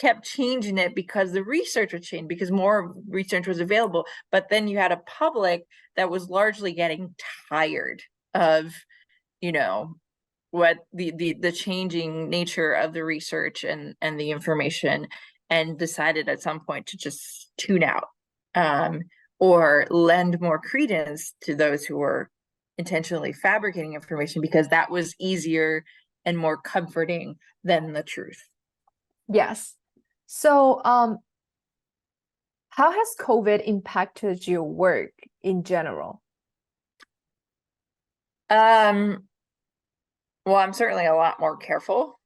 kept changing it because the research would change, because more research was available. But then you had a public that was largely getting tired of, what the changing nature of the research and the information, and decided at some point to just tune out, or lend more credence to those who were intentionally fabricating information because that was easier and more comforting than the truth. Yes. So, how has COVID impacted your work in general? Well, I'm certainly a lot more careful.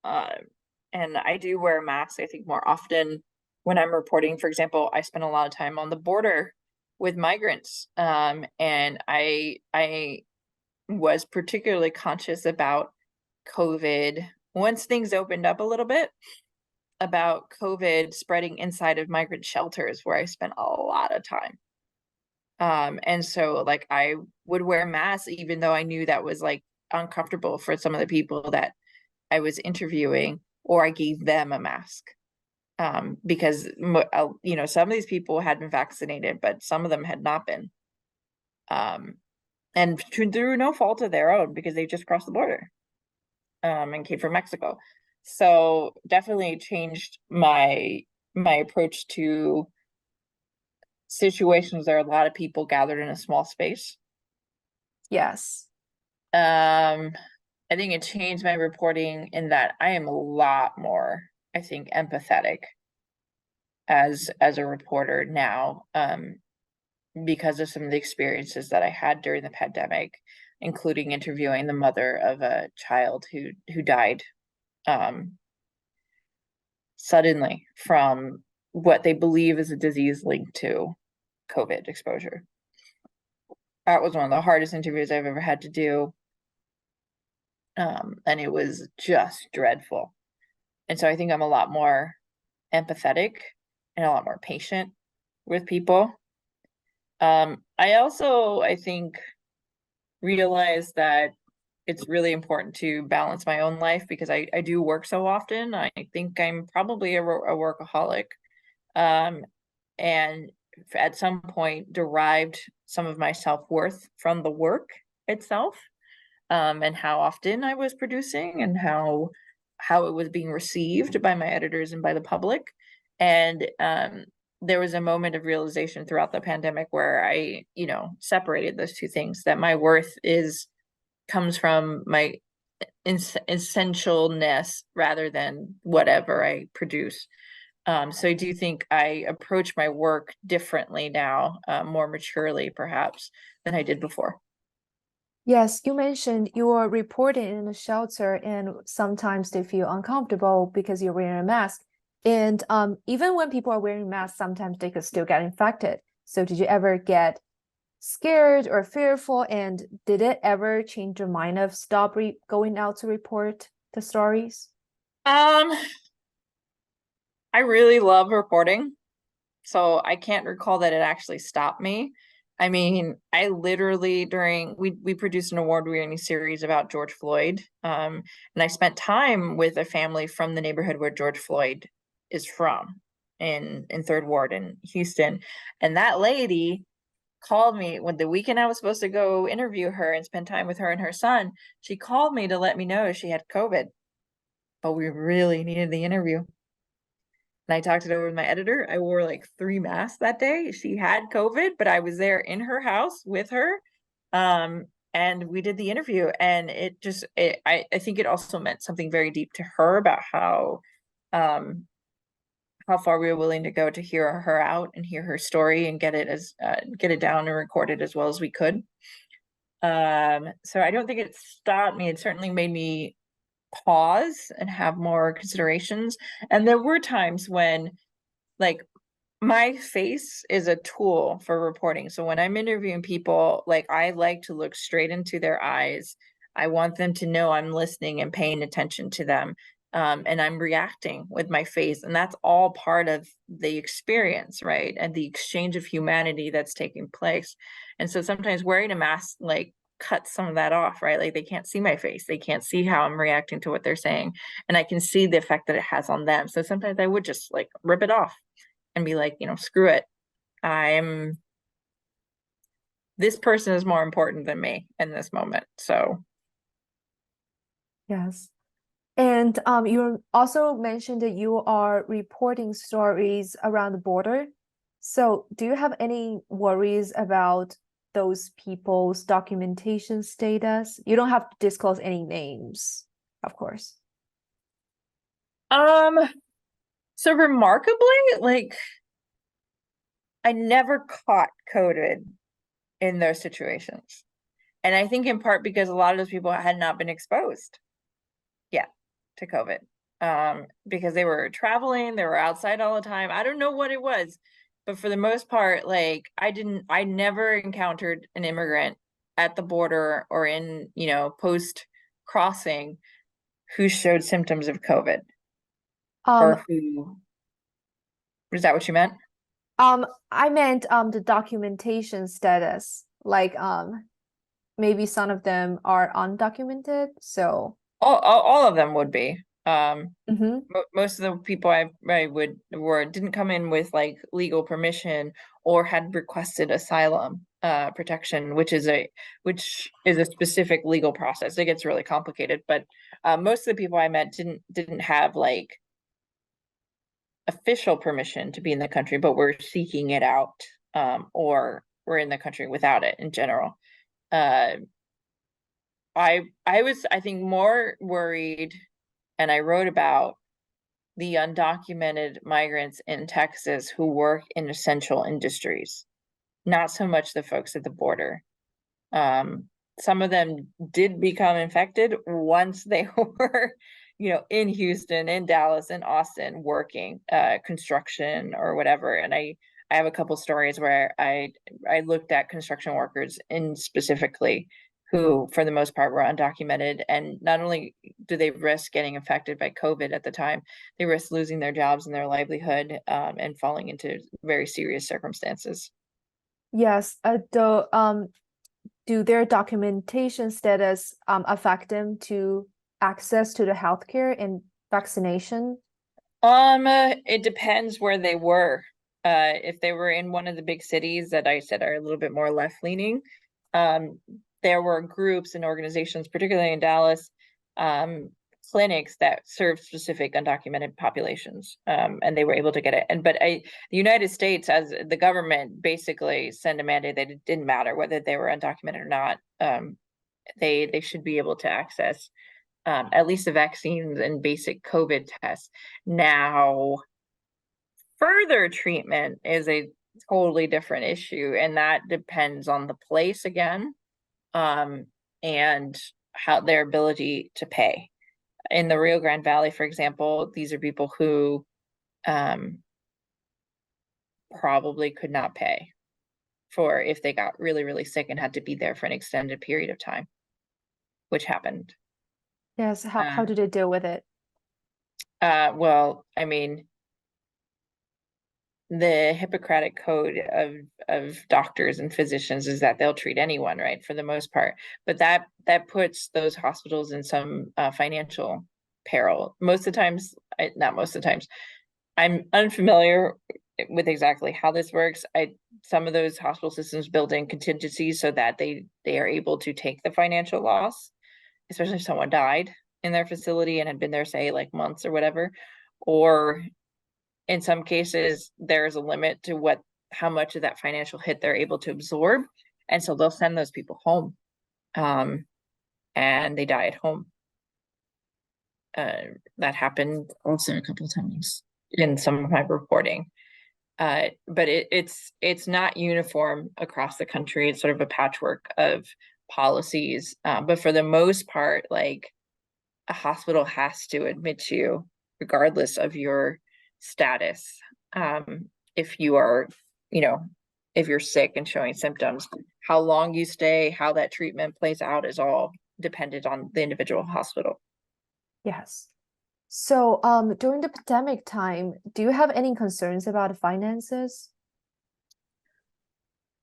And I do wear masks, I think, more often when I'm reporting. For example, I spend a lot of time on the border with migrants. And I was particularly conscious about COVID once things opened up a little bit, about COVID spreading inside of migrant shelters where I spent a lot of time. And so like I would wear masks even though I knew that was like uncomfortable for some of the people that I was interviewing, or I gave them a mask. Because some of these people had been vaccinated, but some of them had not been. And through no fault of their own, because they just crossed the border and came from Mexico. So definitely changed my approach to situations where a lot of people gathered in a small space. Yes. I think it changed my reporting in that I am a lot more, I think, empathetic as a reporter now, because of some of the experiences that I had during the pandemic, including interviewing the mother of a child who died suddenly from what they believe is a disease linked to COVID exposure. That was one of the hardest interviews I've ever had to do. And it was just dreadful. And so I think I'm a lot more empathetic and a lot more patient with people. I also, I think, realized that it's really important to balance my own life because I do work so often. I think I'm probably a workaholic. And at some point derived some of my self-worth from the work itself, and how often I was producing and how it was being received by my editors and by the public. And there was a moment of realization throughout the pandemic where I, separated those two things, that my worth comes from my essentialness rather than whatever I produce. So I do think I approach my work differently now, more maturely perhaps than I did before. Yes, you mentioned you are reporting in a shelter and sometimes they feel uncomfortable because you're wearing a mask. And even when people are wearing masks, sometimes they could still get infected. So did you ever get scared or fearful? And did it ever change your mind of stop going out to report the stories? I really love reporting, so I can't recall that it actually stopped me. I mean, I literally we produced an award-winning series about George Floyd, and I spent time with a family from the neighborhood where George Floyd is from, in Third Ward in Houston, and that lady called me when the weekend I was supposed to go interview her and spend time with her and her son. She called me to let me know she had COVID, but we really needed the interview. And I talked it over with my editor. I wore like 3 masks that day. She had COVID, but I was there in her house with her And we did the interview, and I think it also meant something very deep to her about how far we were willing to go to hear her out and hear her story and get it down and record it as well as we could. So I don't think it stopped me. It certainly made me pause and have more considerations. And there were times when, like, my face is a tool for reporting. So when I'm interviewing people, like, I like to look straight into their eyes. I want them to know I'm listening and paying attention to them. And I'm reacting with my face. And that's all part of the experience, right? And the exchange of humanity that's taking place. And so sometimes wearing a mask, like, cuts some of that off, right? Like, they can't see my face. They can't see how I'm reacting to what they're saying. And I can see the effect that it has on them. So sometimes I would just, like, rip it off and be like, screw it. This person is more important than me in this moment. So, Yes. And you also mentioned that you are reporting stories around the border. So do you have any worries about those people's documentation status? You don't have to disclose any names, of course. um, so remarkably, like, I never caught COVID in those situations. And I think in part because a lot of those people had not been exposed yet to COVID. Because they were traveling, they were outside all the time. I don't know what it was, but for the most part, like, I never encountered an immigrant at the border or in, post crossing who showed symptoms of COVID, Um, or who, is that what you meant? I meant the documentation status. Like maybe some of them are undocumented, so All of them would be. mhm. Most of the people I would were didn't come in with, like, legal permission or had requested asylum protection, which is a specific legal process. It gets really complicated, but most of the people I met didn't have, like, official permission to be in the country, but were seeking it out, or were in the country without it in general. Uh, I was, I think, more worried, and I wrote about the undocumented migrants in Texas who work in essential industries, not so much the folks at the border. Some of them did become infected once they were, in Houston, in Dallas, in Austin, working construction or whatever. And I have a couple stories where I looked at construction workers in specifically who, for the most part, were undocumented. And not only do they risk getting infected by COVID at the time, they risk losing their jobs and their livelihood, and falling into very serious circumstances. Yes, do their documentation status affect them to access to the healthcare and vaccination? It depends where they were. If they were in one of the big cities that I said are a little bit more left-leaning, um, there were groups and organizations, particularly in Dallas, clinics that served specific undocumented populations, and they were able to get it. The United States, as the government, basically sent a mandate that it didn't matter whether they were undocumented or not. They should be able to access, at least the vaccines and basic COVID tests. Now, further treatment is a totally different issue, and that depends on the place again, and how their ability to pay. In the Rio Grande Valley, for example, these are people who probably could not pay for if they got really, really sick and had to be there for an extended period of time, which happened. Yes, how Um, do they deal with it? well, I mean, the Hippocratic code of doctors and physicians is that they'll treat anyone, right, for the most part. But that puts those hospitals in some financial peril. Most of the times, not most of the times, I'm unfamiliar with exactly how this works. Some of those hospital systems build in contingencies so that they are able to take the financial loss, especially if someone died in their facility and had been there, say, like months or whatever. Or in some cases, there's a limit to how much of that financial hit they're able to absorb. And so they'll send those people home, and they die at home. That happened also a couple times in some of my reporting. But it's not uniform across the country. It's sort of a patchwork of policies. But for the most part, like, a hospital has to admit you regardless of your status. If you are, you know, if you're sick and showing symptoms, how long you stay, how that treatment plays out is all dependent on the individual hospital. Yes. So, during the pandemic time, do you have any concerns about finances?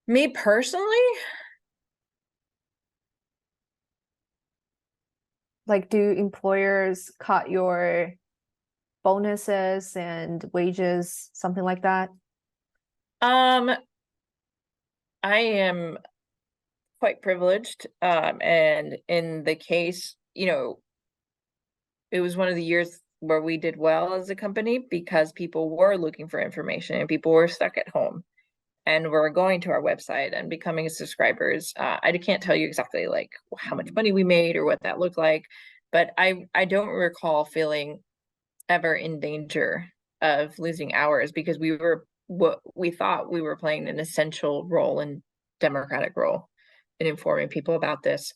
Me personally, Like, do employers cut your bonuses and wages, something like that? um, I am quite privileged. And in the case, it was one of the years where we did well as a company because people were looking for information and people were stuck at home and were going to our website and becoming subscribers. I can't tell you exactly like how much money we made or what that looked like, but I don't recall feeling ever in danger of losing hours because what we thought we were playing an essential role and democratic role in informing people about this.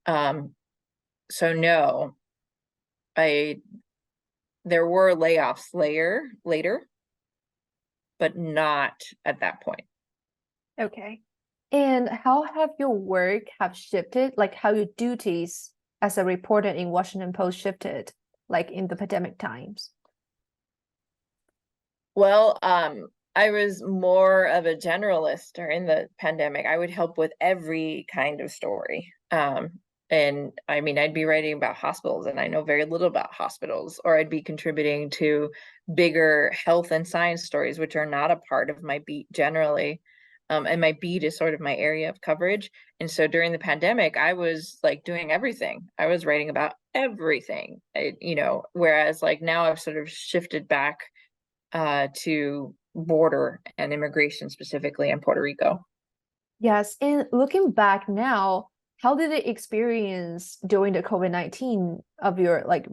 So no, I there were layoffs later, but not at that point. Okay. And how have your work have shifted, like how your duties as a reporter in Washington Post shifted, like in the pandemic times? Well, I was more of a generalist during the pandemic. I would help with every kind of story. And I mean, I'd be writing about hospitals, and I know very little about hospitals, or I'd be contributing to bigger health and science stories, which are not a part of my beat generally. And my beat is sort of my area of coverage. And so during the pandemic, I was like doing everything. I was writing about everything, whereas like now I've sort of shifted back to border and immigration, specifically in Puerto Rico. Yes, and looking back now, how did the experience during the COVID-19 of your like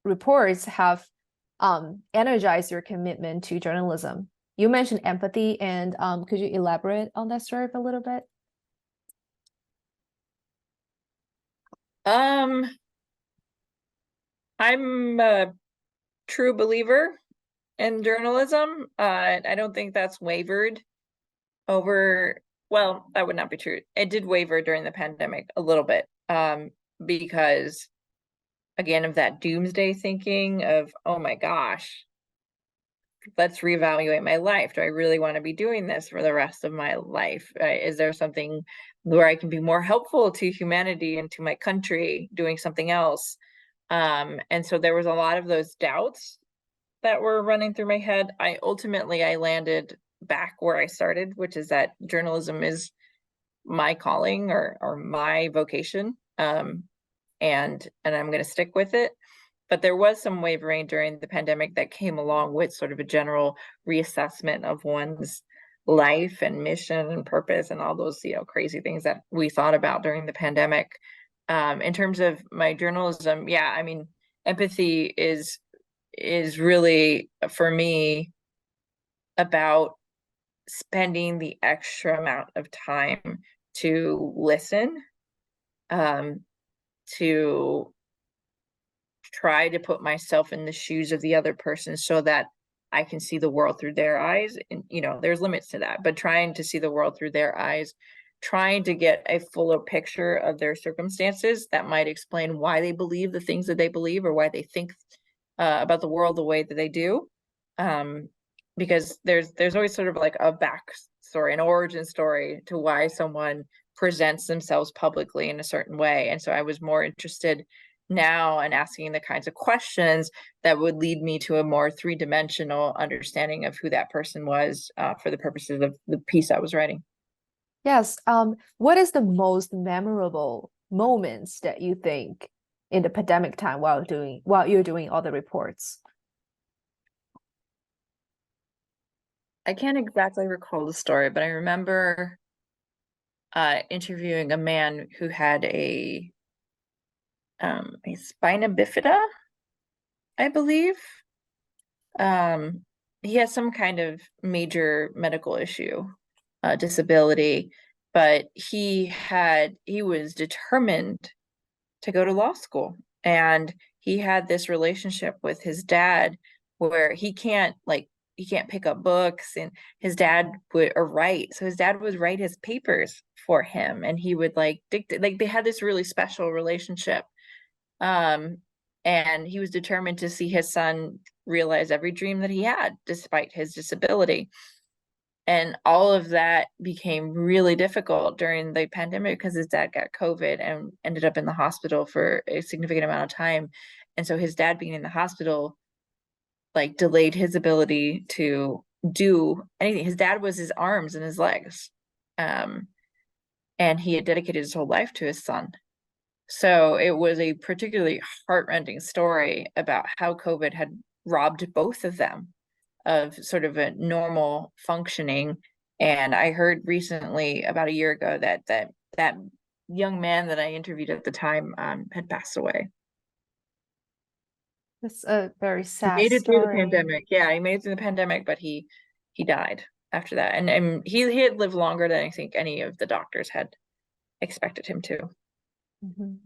reports have energized your commitment to journalism? You mentioned empathy, and could you elaborate on that story a little bit? Um, I'm a true believer in journalism. I don't think that's wavered over, well, that would not be true. It did waver during the pandemic a little bit, because again, of that doomsday thinking of, oh my gosh, let's reevaluate my life. Do I really want to be doing this for the rest of my life? Is there something where I can be more helpful to humanity and to my country doing something else? And so there was a lot of those doubts that were running through my head. I landed back where I started, which is that journalism is my calling or my vocation. And I'm going to stick with it. But there was some wavering during the pandemic that came along with sort of a general reassessment of one's life and mission and purpose and all those, crazy things that we thought about during the pandemic. In terms of my journalism, yeah, I mean, empathy is really for me about spending the extra amount of time to listen, to try to put myself in the shoes of the other person so that I can see the world through their eyes. And, there's limits to that, but trying to see the world through their eyes, trying to get a fuller picture of their circumstances that might explain why they believe the things that they believe or why they think about the world the way that they do. Because there's always sort of like a backstory, an origin story to why someone presents themselves publicly in a certain way. And so I was more interested now and asking the kinds of questions that would lead me to a more three-dimensional understanding of who that person was, for the purposes of the piece I was writing. Yes. What is the most memorable moments that you think in the pandemic time while you're doing all the reports? I can't exactly recall the story, but I remember interviewing a man who had a spina bifida, I believe. He has some kind of major medical issue, disability, but he was determined to go to law school. And he had this relationship with his dad where he can't pick up books, and his dad would or write. So his dad would write his papers for him, and he would like dictate. Like they had this really special relationship. Um, and he was determined to see his son realize every dream that he had, despite his disability. And all of that became really difficult during the pandemic because his dad got COVID and ended up in the hospital for a significant amount of time. And so his dad being in the hospital like delayed his ability to do anything. His dad was his arms and his legs. And he had dedicated his whole life to his son. So it was a particularly heartrending story about how COVID had robbed both of them of sort of a normal functioning. And I heard recently, about a year ago, that young man that I interviewed at the time had passed away. That's a very He sad made it through the story. pandemic. Yeah, he made it through the pandemic, but he died after that. And he had lived longer than I think any of the doctors had expected him to. Mhm.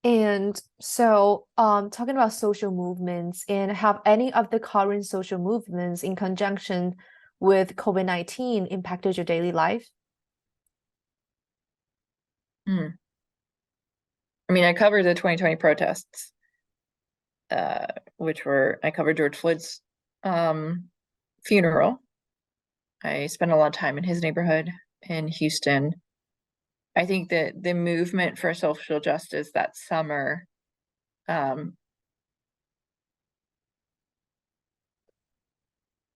And so, talking about social movements, and have any of the current social movements in conjunction with COVID-19 impacted your daily life? Hmm. I mean, I covered the 2020 protests, I covered George Floyd's funeral. I spent a lot of time in his neighborhood in Houston. I think that the movement for social justice that summer um,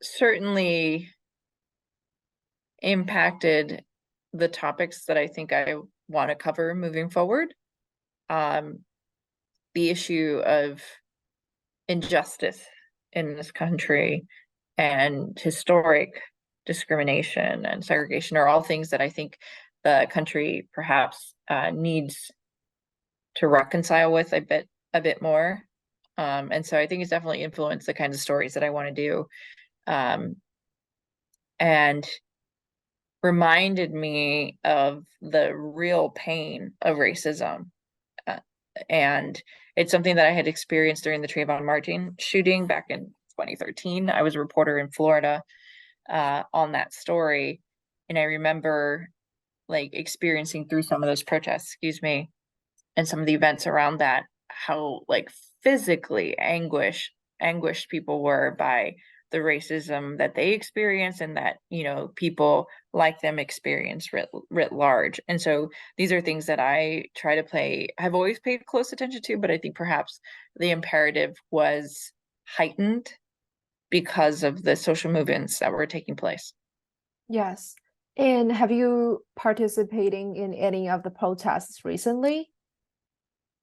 certainly impacted the topics that I think I want to cover moving forward. Um, the issue of injustice in this country and historic discrimination and segregation are all things that I think the country perhaps needs to reconcile with a bit more. And so I think it's definitely influenced the kinds of stories that I want to do, and reminded me of the real pain of racism. Uh, and it's something that I had experienced during the Trayvon Martin shooting back in 2013. I was a reporter in Florida on that story. And I remember like experiencing through some of those protests, excuse me, and some of the events around that, how like physically anguished people were by the racism that they experience and that, you know, people like them experience writ large. And so these are things that I've always paid close attention to, but I think perhaps the imperative was heightened because of the social movements that were taking place. Yes. And have you participating in any of the protests recently?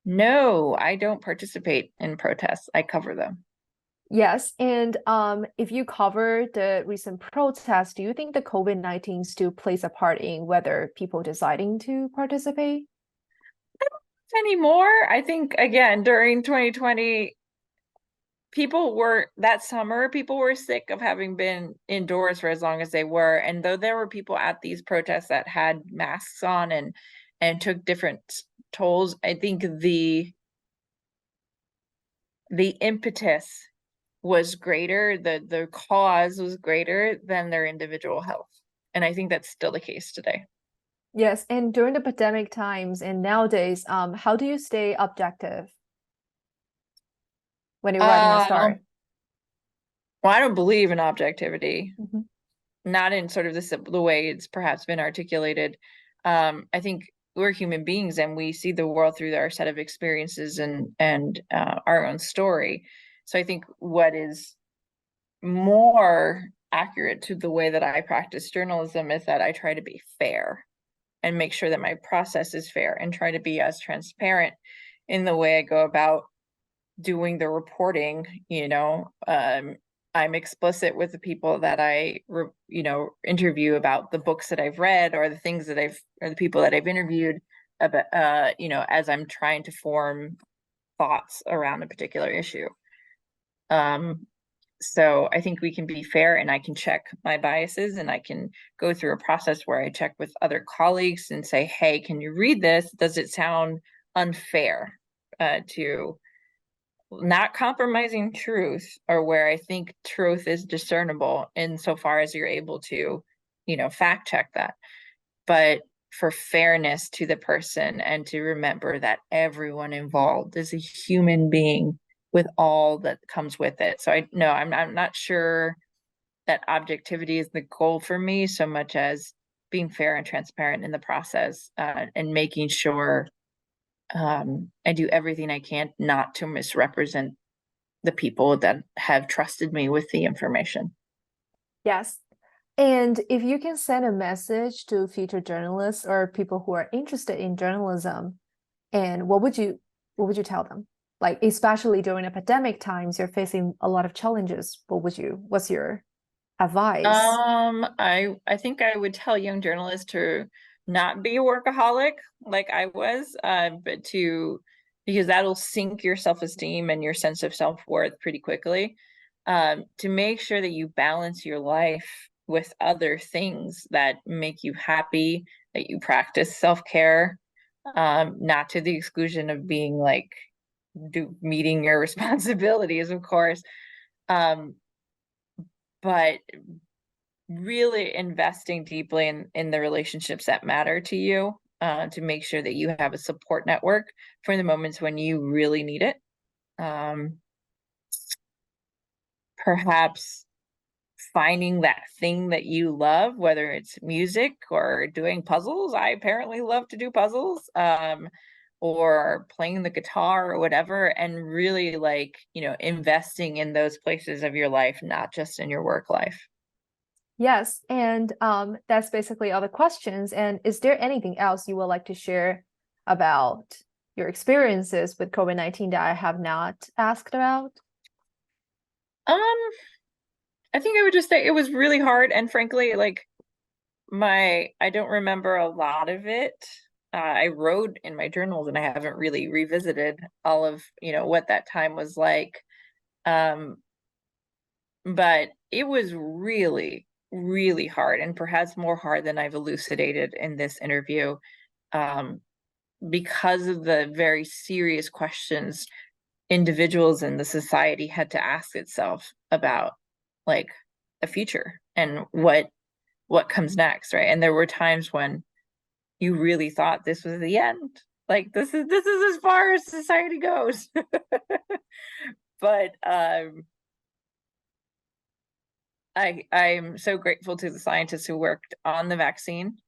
No, I don't participate in protests. I cover them. Yes. And if you cover the recent protests, do you think the COVID-19 still plays a part in whether people deciding to participate? Anymore. I think again during 2020, that summer, people were sick of having been indoors for as long as they were. And though there were people at these protests that had masks on and took different tolls, I think the impetus was greater, the cause was greater than their individual health. And I think that's still the case today. Yes. And during the pandemic times and nowadays, how do you stay objective when you're writing a story? Um, well, I don't believe in objectivity, Mhm. not in sort of the way it's perhaps been articulated. I think we're human beings and we see the world through our set of experiences and our own story. So I think what is more accurate to the way that I practice journalism is that I try to be fair and make sure that my process is fair and try to be as transparent in the way I go about doing the reporting, you know, I'm explicit with the people that interview about the books that I've read or the things that or the people that I've interviewed about, as I'm trying to form thoughts around a particular issue. So I think we can be fair, and I can check my biases, and I can go through a process where I check with other colleagues and say, hey, can you read this? Does it sound unfair to not compromising truth, or where I think truth is discernible insofar as you're able to, fact check that. But for fairness to the person, and to remember that everyone involved is a human being with all that comes with it. So I'm not sure that objectivity is the goal for me so much as being fair and transparent in the process, and making sure I do everything I can not to misrepresent the people that have trusted me with the information. Yes. And if you can send a message to future journalists or people who are interested in journalism, and what would you tell them? Like, especially during epidemic times, you're facing a lot of challenges. What's your advice? I think I would tell young journalists to not be a workaholic like I was, but because that'll sink your self-esteem and your sense of self-worth pretty quickly. To make sure that you balance your life with other things that make you happy, that you practice self-care, not to the exclusion of being like meeting your responsibilities, of course. But really investing deeply in the relationships that matter to you, to make sure that you have a support network for the moments when you really need it. Perhaps finding that thing that you love, whether it's music or doing puzzles. I apparently love to do puzzles, or playing the guitar or whatever, and really investing in those places of your life, not just in your work life. Yes, and that's basically all the questions. And is there anything else you would like to share about your experiences with COVID-19 that I have not asked about? Um, I think I would just say it was really hard, and frankly, I don't remember a lot of it. I wrote in my journals, and I haven't really revisited all of, what that time was like. Um, but it was really, really hard, and perhaps more hard than I've elucidated in this interview, um, because of the very serious questions individuals in the society had to ask itself about, like, the future and what comes next, right? And there were times when you really thought this was the end. Like, this is as far as society goes. But I'm so grateful to the scientists who worked on the vaccine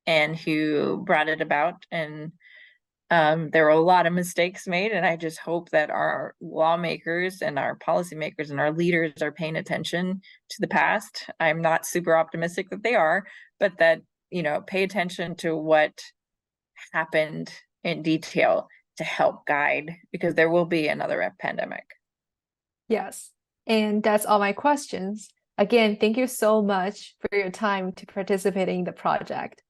and who brought it about. And there were a lot of mistakes made, and I just hope that our lawmakers and our policymakers and our leaders are paying attention to the past. I'm not super optimistic that they are, but that, pay attention to what happened in detail to help guide, because there will be another pandemic. Yes, and that's all my questions. Again, thank you so much for your time to participating in the project.